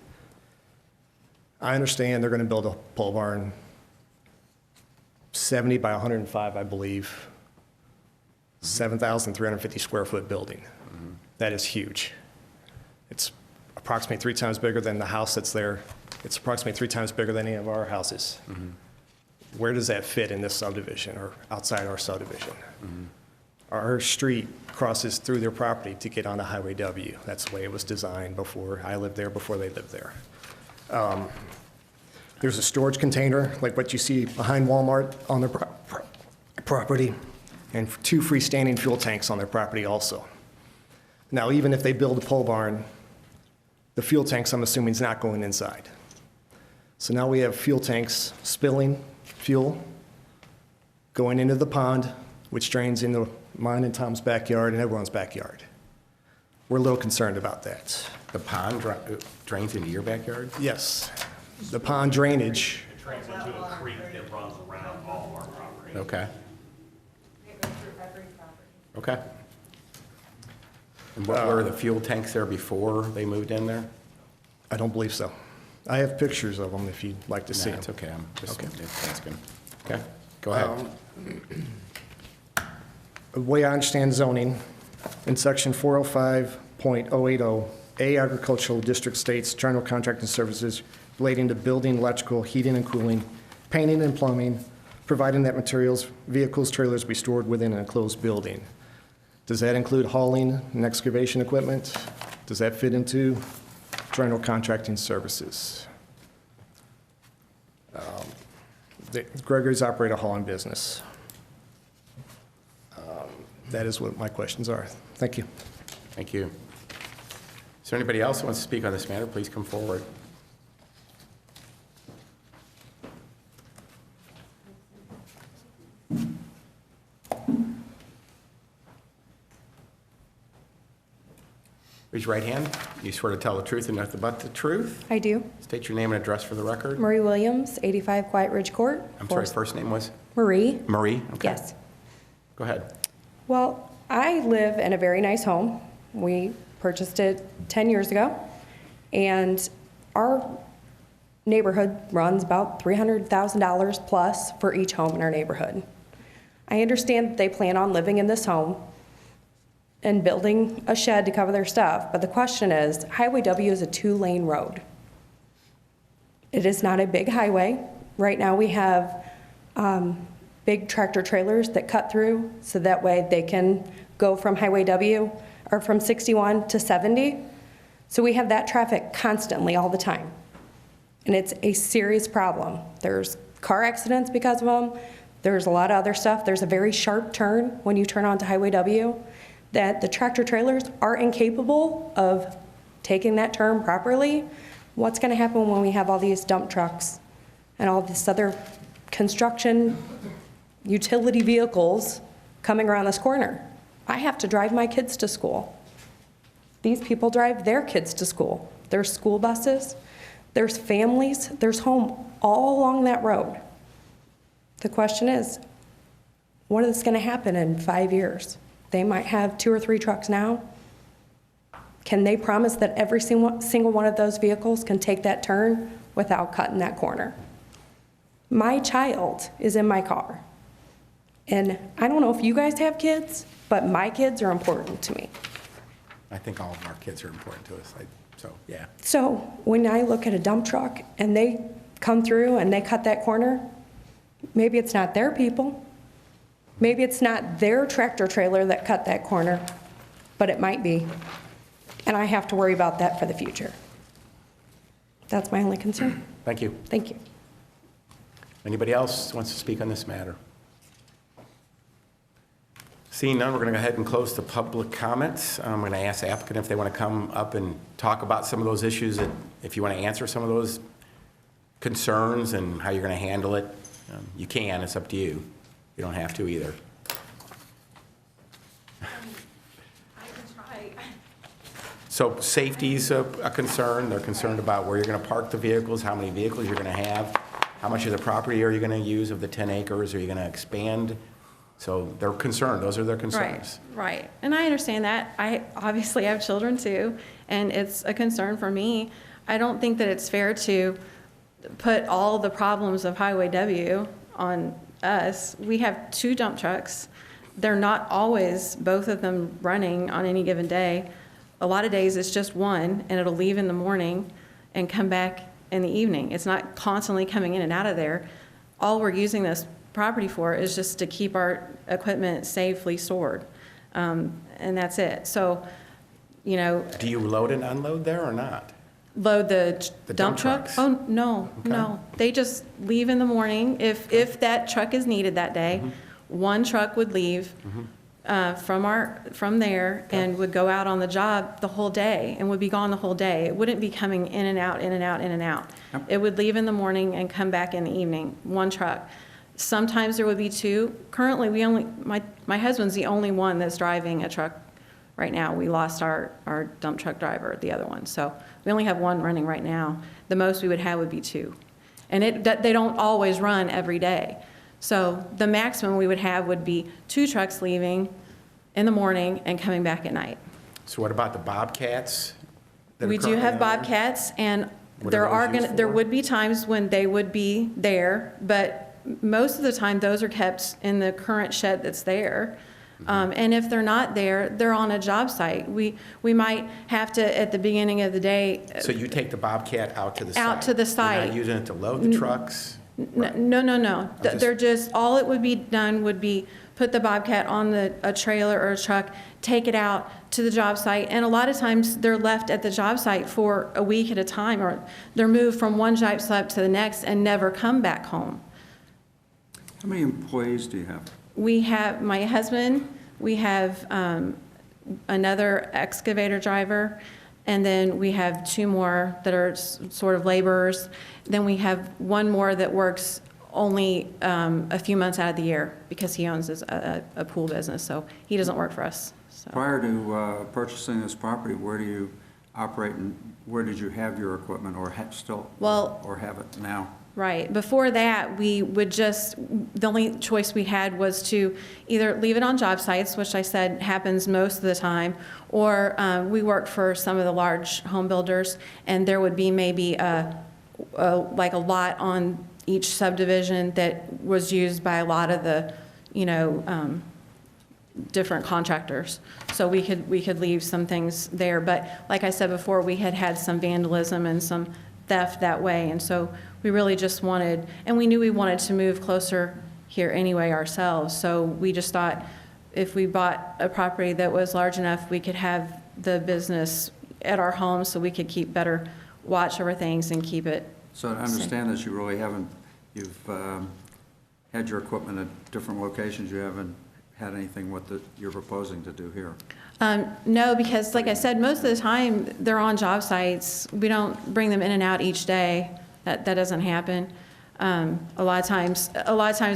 R: I understand they're going to build a pole barn, 70 by 105, I believe, 7,350 square foot building. That is huge. It's approximately 3 times bigger than the house that's there. It's approximately 3 times bigger than any of our houses. Where does that fit in this subdivision or outside our subdivision? Our street crosses through their property to get onto Highway W. That's the way it was designed before I lived there, before they lived there. There's a storage container, like what you see behind Walmart on their property, and 2 freestanding fuel tanks on their property also. Now, even if they build a pole barn, the fuel tanks, I'm assuming, is not going inside. So now we have fuel tanks spilling fuel, going into the pond, which drains into mine and Tom's backyard and everyone's backyard. We're a little concerned about that.
A: The pond drains into your backyard?
R: Yes. The pond drainage.
Q: It drains into a creek that runs around all of our property.
A: Okay. Okay. And what were the fuel tanks there before they moved in there?
R: I don't believe so. I have pictures of them if you'd like to see them.
A: It's okay, I'm just asking. Okay, go ahead.
R: The way I understand zoning, in section 405.080, A agricultural district states general contracting services relating to building, electrical, heating and cooling, painting and plumbing, providing that materials, vehicles, trailers be stored within an enclosed building. Does that include hauling and excavation equipment? Does that fit into general contracting services? Gregory's operate a hauling business. That is what my questions are. Thank you.
A: Thank you. Is there anybody else who wants to speak on this matter? Please come forward. Raise your right hand. You swear to tell the truth and nothing but the truth?
S: I do.
A: State your name and address for the record.
S: Marie Williams, 85 Quiet Ridge Court.
A: I'm sorry, first name was?
S: Marie.
A: Marie? Okay.
S: Yes.
A: Go ahead.
S: Well, I live in a very nice home. We purchased it 10 years ago, and our neighborhood runs about $300,000 plus for each home in our neighborhood. I understand that they plan on living in this home and building a shed to cover their stuff, but the question is, Highway W is a 2-lane road. It is not a big highway. Right now we have big tractor trailers that cut through so that way they can go from Highway W or from 61 to 70. So we have that traffic constantly all the time. And it's a serious problem. There's car accidents because of them. There's a lot of other stuff. There's a very sharp turn when you turn onto Highway W that the tractor trailers are incapable of taking that turn properly. What's going to happen when we have all these dump trucks and all this other construction utility vehicles coming around this corner? I have to drive my kids to school. These people drive their kids to school. There's school buses, there's families, there's home all along that road. The question is, what is going to happen in 5 years? They might have 2 or 3 trucks now. Can they promise that every single one of those vehicles can take that turn without cutting that corner? My child is in my car. And I don't know if you guys have kids, but my kids are important to me.
A: I think all of our kids are important to us, so yeah.
S: So when I look at a dump truck and they come through and they cut that corner, maybe it's not their people. Maybe it's not their tractor trailer that cut that corner, but it might be. And I have to worry about that for the future. That's my only concern.
A: Thank you.
S: Thank you.
A: Anybody else wants to speak on this matter? Seeing none, we're going to go ahead and close the public comments. I'm going to ask the applicant if they want to come up and talk about some of those issues, and if you want to answer some of those concerns and how you're going to handle it. You can, it's up to you. You don't have to either. So safety's a concern. They're concerned about where you're going to park the vehicles, how many vehicles you're going to have, how much of the property are you going to use of the 10 acres, are you going to expand? So they're concerned. Those are their concerns.
N: Right. And I understand that. I obviously have children too, and it's a concern for me. I don't think that it's fair to put all the problems of Highway W on us. We have 2 dump trucks. They're not always, both of them, running on any given day. a lot of days it's just one, and it'll leave in the morning and come back in the evening. It's not constantly coming in and out of there. All we're using this property for is just to keep our equipment safely stored. And that's it. So, you know,
A: Do you load and unload there or not?
N: load the
A: The
N: dump
A: dump
N: truck?
A: trucks?
N: Oh, no,
A: Okay.
N: no. They just leave in the morning. If that truck is needed that day, one truck would leave from there and would go out on the job the whole day and would be gone the whole day. It wouldn't be coming in and out, in and out, in and out. It would leave in the morning and come back in the evening, one truck. Sometimes there would be two. Currently, my husband's the only one that's driving a truck right now. We lost our dump truck driver, the other one. So we only have one running right now. The most we would have would be two. And they don't always run every day. So the maximum we would have would be two trucks leaving in the morning and coming back at night.
A: So what about the Bobcats? that are
N: We do
A: currently
N: have
A: on there?
N: Bobcats, and
A: What are those used
N: there
A: for?
N: would be times when they would be there, but most of the time, those are kept in the current shed that's there. And if they're not there, they're on a job site. We might have to, at the beginning of the day,
A: So you take the Bobcat out to the site?
N: Out to the
A: You're
N: site.
A: not using it to load the trucks?
N: No.
A: just-
N: They're just, all it would be done would be put the Bobcat on a trailer or a truck, take it out to the job site, and a lot of times they're left at the job site for a week at a time, or they're moved from one job site to the next and never come back home.
C: How many employees do you have?
N: We have my husband, we have another excavator driver, and then we have two more that are sort of laborers. Then we have one more that works only a few months out of the year because he owns a pool business, so he doesn't work for us. So.
C: Prior to purchasing this property, where do you operate and where did you have your equipment or or have it now?
N: Right. Before that, we would the only choice we had was to either leave it on job sites, which I said happens most of the time, or we worked for some of the large home builders, and there would be maybe like a lot on each subdivision that was used by a lot of the, different contractors. So we could leave some things there. But like I said before, we had some vandalism and some theft that way. And so we really just wanted, and we knew we wanted to move closer here anyway ourselves. So we just thought if we bought a property that was large enough, we could have the business at our home so we could keep better watch over things and keep it.
C: So I understand that you really you've had your equipment at different locations. You haven't had anything you're proposing to do here.
N: No, because like I said, most of the time they're on job sites. We don't bring them in and out each day. That doesn't happen. A lot of times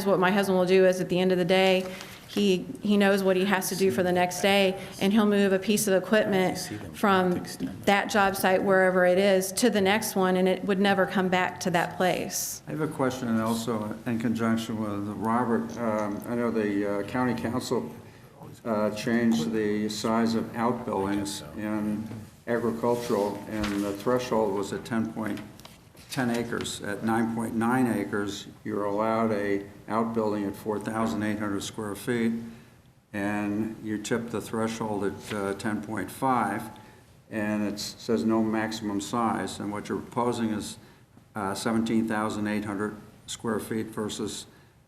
N: what my husband will do is at the end of the day, he knows what he has to do for the next day, and he'll move a piece of equipment from that job site, wherever it is, to the next one, and it would never come back to that place.
C: I have a question, and also in conjunction with Robert. I know the county council changed the size of outbuildings in agricultural, and the threshold was at 10 acres. At 9.9 acres, you're allowed a outbuilding at 4,800 square feet, and you tip the threshold at 10.5, and it says no maximum size, and what you're proposing is 17,800 square feet versus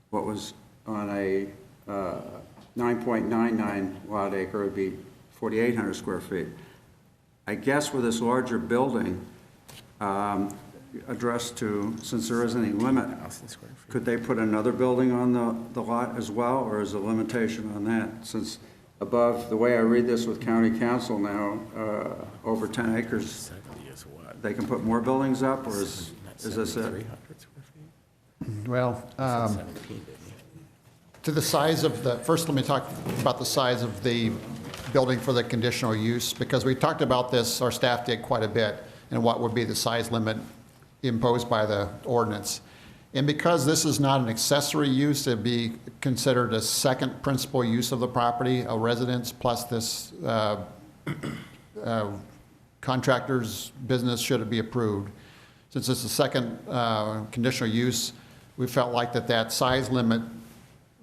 C: what was on a 9.99 lot acre, it would be 4,800 square feet. I guess with this larger building, addressed to, since there isn't any limit, could they put another building on the lot as well, or is there a limitation on that? Since above, the way I read this with county council now, over 10 acres, they can put more buildings up, or is this it?
B: Well, to the size of first let me talk about the size of the building for the conditional use, because we talked about this, our staff did quite a bit, and what would be the size limit imposed by the ordinance. And because this is not an accessory use, it'd be considered a second principal use of the property, a residence plus this contractor's business should it be approved. Since it's a second conditional use, we felt like that size limit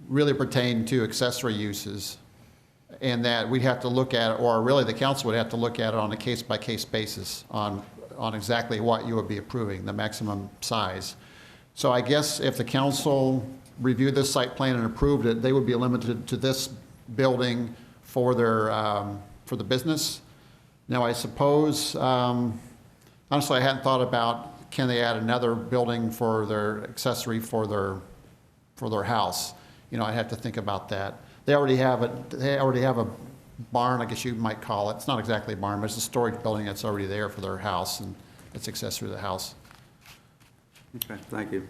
B: really pertained to accessory uses. and that we'd have to look at, or really the council would have to look at it on a case-by-case basis on exactly what you would be approving, the maximum size. So I guess if the council reviewed this site plan and approved it, they would be limited to this building for their, for the business. Now, I suppose, honestly, I hadn't thought about, can they add another building for their accessory for their house? You know, I'd have to think about that. They already have a barn, I guess you might call it. It's not exactly a barn, but it's a storage building that's already there for their house, and it's accessory to the house.
C: Okay, thank you.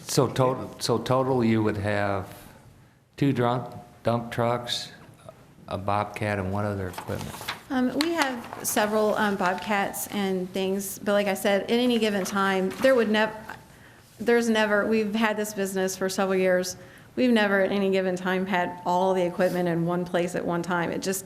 K: So total, you would have 2 dump trucks, a Bobcat, and what other equipment?
N: We have several Bobcats and things, but like I said, at any given time, we've had this business for several years. We've never at any given time had all the equipment in one place at one time. It just,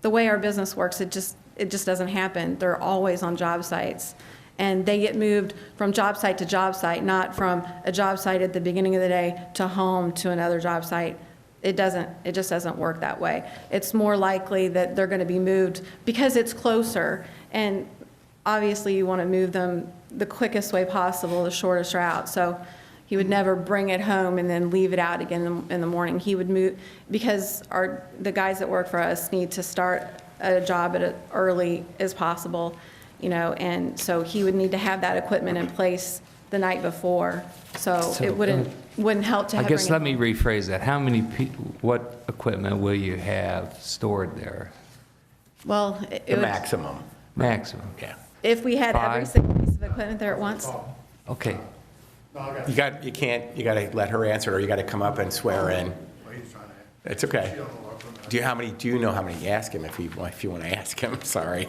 N: the way our business works, it just doesn't happen. They're always on job sites. And they get moved from job site to job site, not from a job site at the beginning of the day to home to another job site. It just doesn't work that way. It's more likely that they're going to be moved because it's closer. And obviously you want to move them the quickest way possible, the shortest route. So he would never bring it home and then leave it out again in the morning. He would move, because the guys that work for us need to start a job at early as possible, you know, and so he would need to have that equipment in place the night before. So it wouldn't help to have.
K: I guess let me rephrase that. How many what equipment will you have stored there?
N: Well,
A: The maximum.
K: Maximum.
A: Yeah.
N: If we had every
K: 5?
N: single piece of equipment there at once.
K: Okay.
A: You got to let her answer, or you got to come up and swear in. It's okay. Do you know how many? Ask him if you want to ask him. Sorry.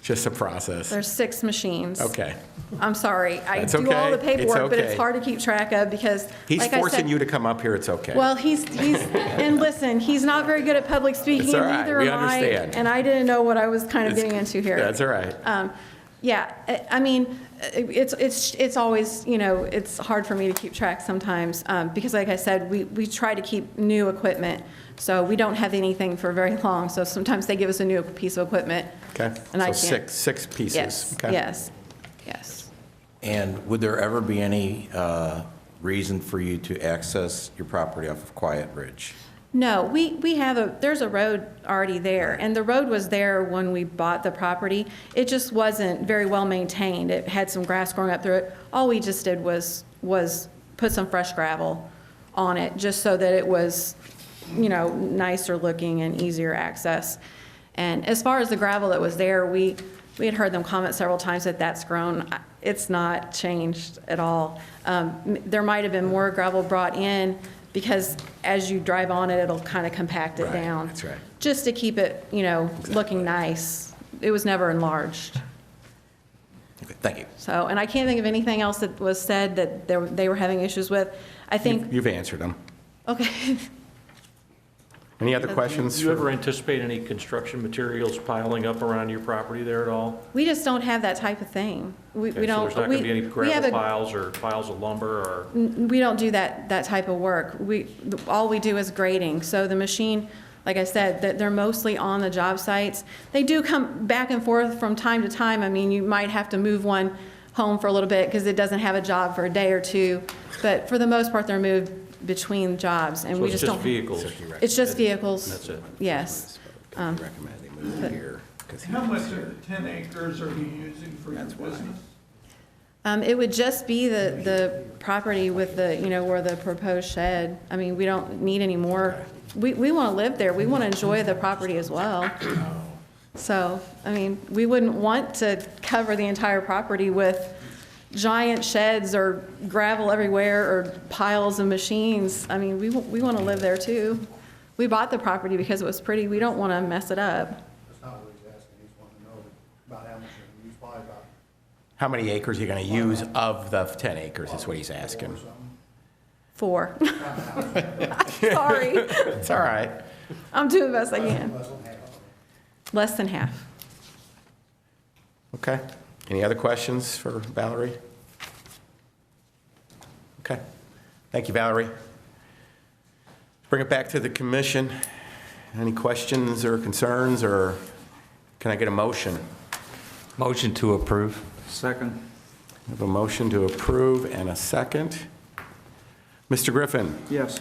A: Just a process.
N: There's 6 machines.
A: Okay.
N: I'm sorry. I
A: That's
N: do all the
A: okay.
N: paperwork,
A: It's
N: but it's
A: okay.
N: hard to keep track of because,
A: He's
N: like I
A: forcing
N: said,
A: you to come up here. It's okay.
N: well, he's and listen, he's not very good at public speaking,
A: It's all
N: and
A: right.
N: neither
A: We
N: am
A: understand.
N: I. And I didn't know what I was kind of getting into here.
A: That's all right.
N: Yeah, I mean, it's always, you know, it's hard for me to keep track sometimes because, like I said, we try to keep new equipment, so we don't have anything for very long. So sometimes they give us a new piece of equipment.
A: Okay.
N: And I
A: So
N: can't.
A: six pieces.
N: Yes.
A: Okay.
N: Yes.
I: And would there ever be any reason for you to access your property off of Quiet Ridge?
N: No, we have there's a road already there, and the road was there when we bought the property. It just wasn't very well maintained. It had some grass growing up through it. All we just did was put some fresh gravel on it, just so that it was, you know, nicer looking and easier access. And as far as the gravel that was there, we had heard them comment several times that that's grown. It's not changed at all. There might have been more gravel brought in, because as you drive on it, it'll kind of compact it down.
A: That's right.
N: Just to keep it, you know, looking nice. It was never enlarged.
I: Okay, thank you.
N: So, and I can't think of anything else that was said that they were having issues with. I think,
A: You've answered them.
N: okay.
A: Any other questions?
G: Do you ever anticipate any construction materials piling up around your property there at all?
N: We just don't have that type of thing. We
G: Okay,
N: don't.
G: So there's not going to be any
N: we have
G: gravel
N: a-
G: piles or piles of lumber or?
N: We don't do that type of work. All we do is grading. So the machine, like I said, they're mostly on the job sites. They do come back and forth from time to time. I mean, you might have to move one home for a little bit because it doesn't have a job for a day or two. But for the most part, they're moved between jobs, and
G: So
N: we
G: it's
N: just don't.
G: just vehicles?
N: It's just vehicles.
G: That's it?
N: Yes.
A: Recommend they move here.
L: How much of the 10 acres are you using for your business?
N: It would just be the property with the, you know, where the proposed shed. I mean, we don't need any more. We want to live there. We want to enjoy the property as well. So, I mean, we wouldn't want to cover the entire property with giant sheds or gravel everywhere or piles of machines. I mean, we want to live there too. We bought the property because it was pretty. We don't want to mess it up.
B: That's not what he's asking. He's wanting to know about how much you use, probably about
A: How many acres are you going to use of the 10 acres is what he's asking.
N: 4. Sorry.
A: It's all right.
N: I'm doing the best I can. Less than half.
A: Okay. Any other questions for Valerie? Okay. Thank you, Valerie. Bring it back to the commission. Any questions or concerns, or can I get a motion?
K: Motion to approve.
C: Second.
A: I have a motion to approve and a second. Mr. Griffin?
C: Yes.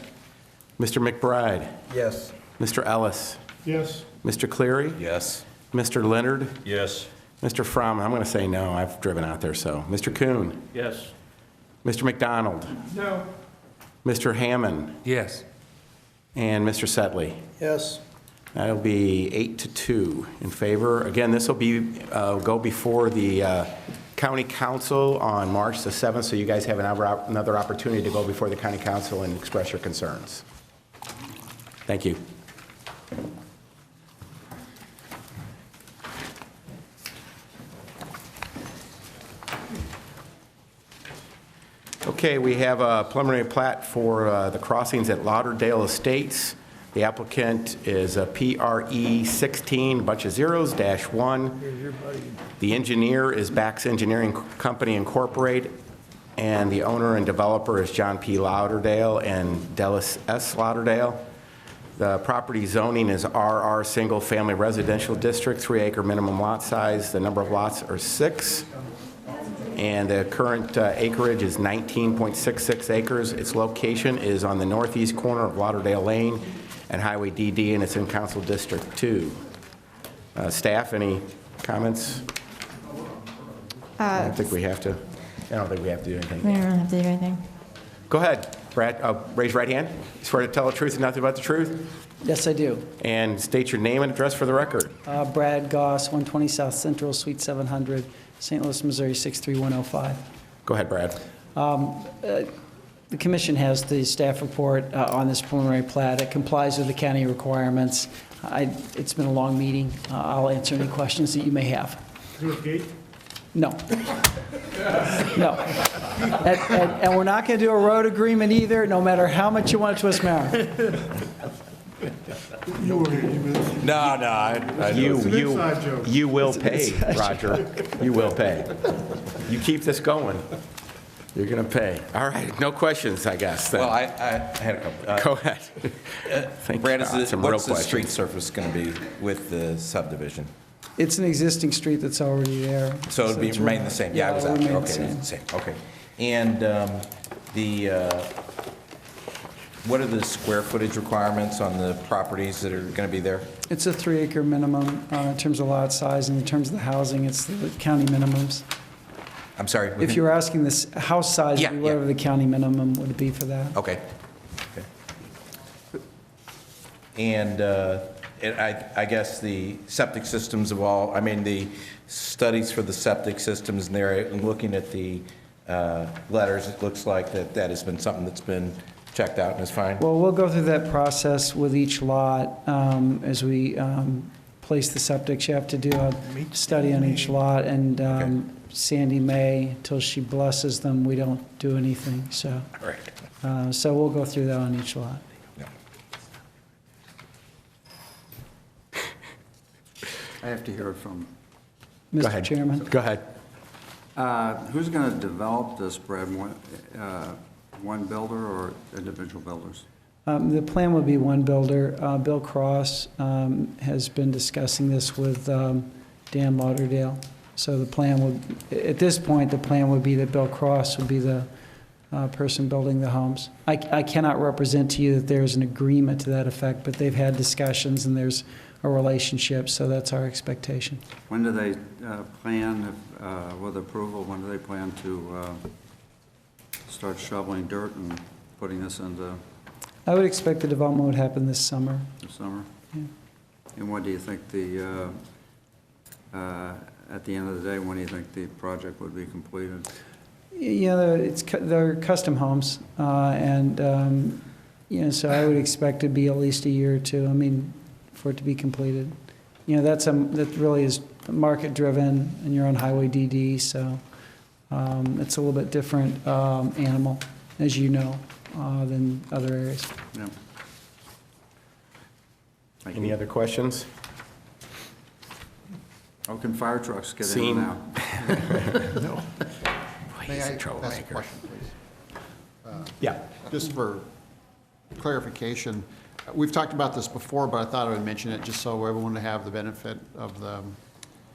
A: Mr. McBride?
J: Yes.
A: Mr. Ellis?
F: Yes.
A: Mr. Cleary?
I: Yes.
A: Mr. Leonard?
J: Yes.
A: Mr. Fromm? I'm going to say no. I've driven out there, so. Mr. Kuhn?
G: Yes.
A: Mr. McDonald?
L: No.
A: Mr. Hammond?
K: Yes.
A: And Mr. Setley?
L: Yes.
A: That'll be 8-2 in favor. Again, this will be, go before the county council on March the 7th, so you guys have another opportunity to go before the county council and express your concerns. Thank you. Okay, we have a preliminary plat for the crossings at Lauderdale Estates. The applicant is a PRE 16, bunch of zeros, -1. The engineer is Bax Engineering Company Incorporated, and the owner and developer is John P. Lauderdale and Dallas S. Lauderdale. The property zoning is RR Single Family Residential District, 3-acre minimum lot size. The number of lots are 6. And the current acreage is 19.66 acres. Its location is on the northeast corner of Lauderdale Lane and Highway DD, and it's in Council District 2. Staff, any comments? I don't think we have to. I don't think we have to do anything.
D: We don't have to do anything.
A: Go ahead, Brad. Raise your right hand. You swear to tell the truth and nothing but the truth?
T: Yes, I do.
A: And state your name and address for the record.
T: Brad Goss, 120 South Central, Suite 700, St. Louis, Missouri, 63105.
A: Go ahead, Brad.
T: The commission has the staff report on this preliminary plat. It complies with the county requirements. It's been a long meeting. I'll answer any questions that you may have.
F: Is there a gate?
T: No. No. And we're not going to do a road agreement either, no matter how much you want to twist my arm.
F: You were here.
J: No,
A: You will pay, Roger. You will pay. You keep this going, you're going to pay. All right, no questions, I guess, then.
I: Well, I had a couple.
A: Go ahead. Thank
I: Brad,
A: God, some real
I: what's the street
A: questions.
I: surface going to be with the subdivision?
T: It's an existing street that's already there.
I: So it'll
T: it's
I: remain the same? Yeah, I was
T: it'll
I: out there.
T: remain
I: Okay,
T: the
I: it's
T: same.
I: the same. Okay. And what are the square footage requirements on the properties that are going to be there?
T: It's a 3-acre minimum in terms of lot size, and in terms of the housing, it's the county minimums.
I: I'm sorry?
T: If you're asking this house size,
I: Yeah,
T: whatever the county minimum would be for that.
I: Okay. And I guess the septic systems of all, I mean, the studies for the septic systems in there, looking at the letters, it looks like that has been something that's been checked out and is fine?
T: Well, we'll go through that process with each lot as we place the septic. You have to do a study on each lot, and Sandy May, till she blesses them, we don't do anything, so.
I: All right.
T: So we'll go through that on each lot.
C: I have to hear it from,
T: Mr. Chairman.
A: Go ahead.
C: who's going to develop this, Brad? One builder or individual builders?
T: The plan would be one builder. Bill Cross has been discussing this with Dan Lauderdale. So the plan would, at this point, the plan would be that Bill Cross would be the person building the homes. I cannot represent to you that there's an agreement to that effect, but they've had discussions and there's a relationship, so that's our expectation.
C: When do they plan, with approval, when do they plan to start shoveling dirt and putting this into
T: I would expect the development would happen this summer.
C: the summer?
T: Yeah.
C: And when do you think at the end of the day, when do you think the project would be completed?
T: Yeah, they're custom homes, and so I would expect it to be at least a year or two. I mean, for it to be completed. That really is market-driven, and you're on Highway DD, so it's a little bit different animal, as you know, than other areas.
C: Yeah.
A: Any other questions?
C: How can fire trucks get in
A: Scene.
C: and out?
A: No.
B: May
A: He's a
B: I ask a
A: troublemaker.
B: question, please?
A: Yeah.
B: Just for clarification. We've talked about this before, but I thought I would mention it just so everyone would have the benefit of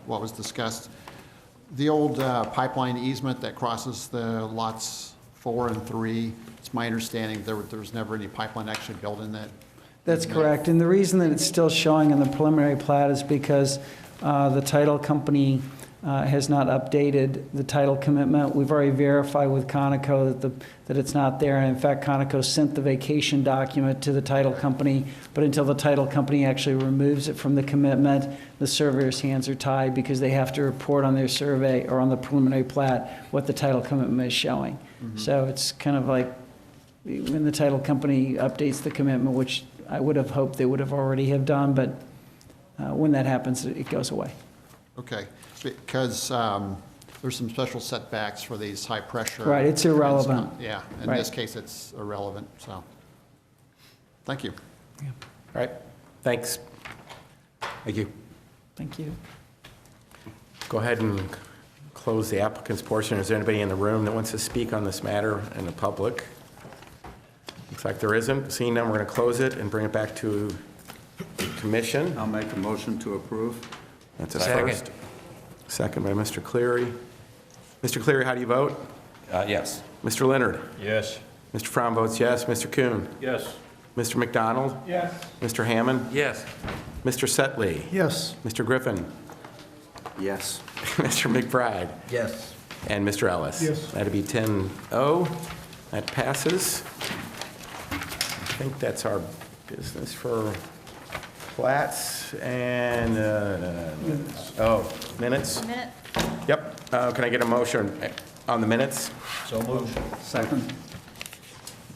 B: what was discussed. The old pipeline easement that crosses the lots 4 and 3, it's my understanding there was never any pipeline actually built in that.
T: That's correct. And the reason that it's still showing in the preliminary plat is because the title company has not updated the title commitment. We've already verified with Conoco that it's not there. And in fact, Conoco sent the vacation document to the title company, but until the title company actually removes it from the commitment, the surveyor's hands are tied because they have to report on their survey or on the preliminary plat what the title commitment is showing. So it's kind of like when the title company updates the commitment, which I would have hoped they would have already have done, but when that happens, it goes away.
B: Okay, because there's some special setbacks for these high pressure.
T: Right, it's irrelevant.
B: Yeah, in
T: Right.
B: this case, it's irrelevant, so, thank you.
A: All right, thanks. Thank you.
T: Thank you.
A: Go ahead and close the applicant's portion. Is there anybody in the room that wants to speak on this matter in the public? Looks like there isn't. Seeing none, we're going to close it and bring it back to commission.
C: I'll make a motion to approve.
A: That's a first. Second by Mr. Cleary. Mr. Cleary, how do you vote?
I: Yes.
A: Mr. Leonard?
J: Yes.
A: Mr. Fromm votes yes. Mr. Kuhn?
G: Yes.
A: Mr. McDonald?
F: Yes.
A: Mr. Hammond?
K: Yes.
A: Mr. Setley?
B: Yes.
A: Mr. Griffin?
C: Yes.
A: Mr. McBride?
J: Yes.
A: And Mr. Ellis?
F: Yes.
A: That'd be 10-0. That passes. I think that's our business for plats and, minutes?
D: Minute.
A: Yep. Can I get a motion on the minutes?
J: So moved.
C: Second.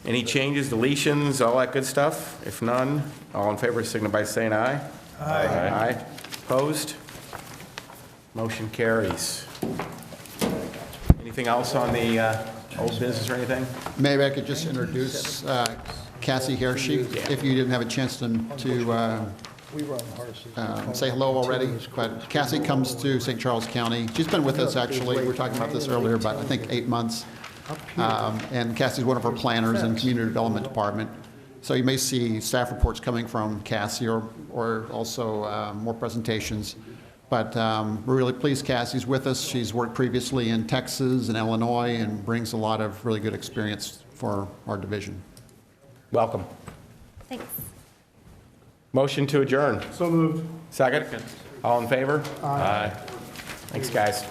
A: Any changes, deletions, all that good stuff? If none, all in favor signify by saying aye. Aye. Aye. Opposed? Motion carries. Anything else on the old business or anything?
B: Maybe I could just introduce Cassie Hershey, if you didn't have a chance to say hello already. But Cassie comes to St. Charles County. She's been with us, actually. We were talking about this earlier, but I think 8 months. And Cassie's one of our planners in the Community Development Department. So you may see staff reports coming from Cassie or also more presentations. But we're really pleased Cassie's with us. She's worked previously in Texas and Illinois and brings a lot of really good experience for our division.
A: Welcome.
D: Thanks.
A: Motion to adjourn.
F: So moved.
A: Second? All in favor? Aye. Thanks, guys.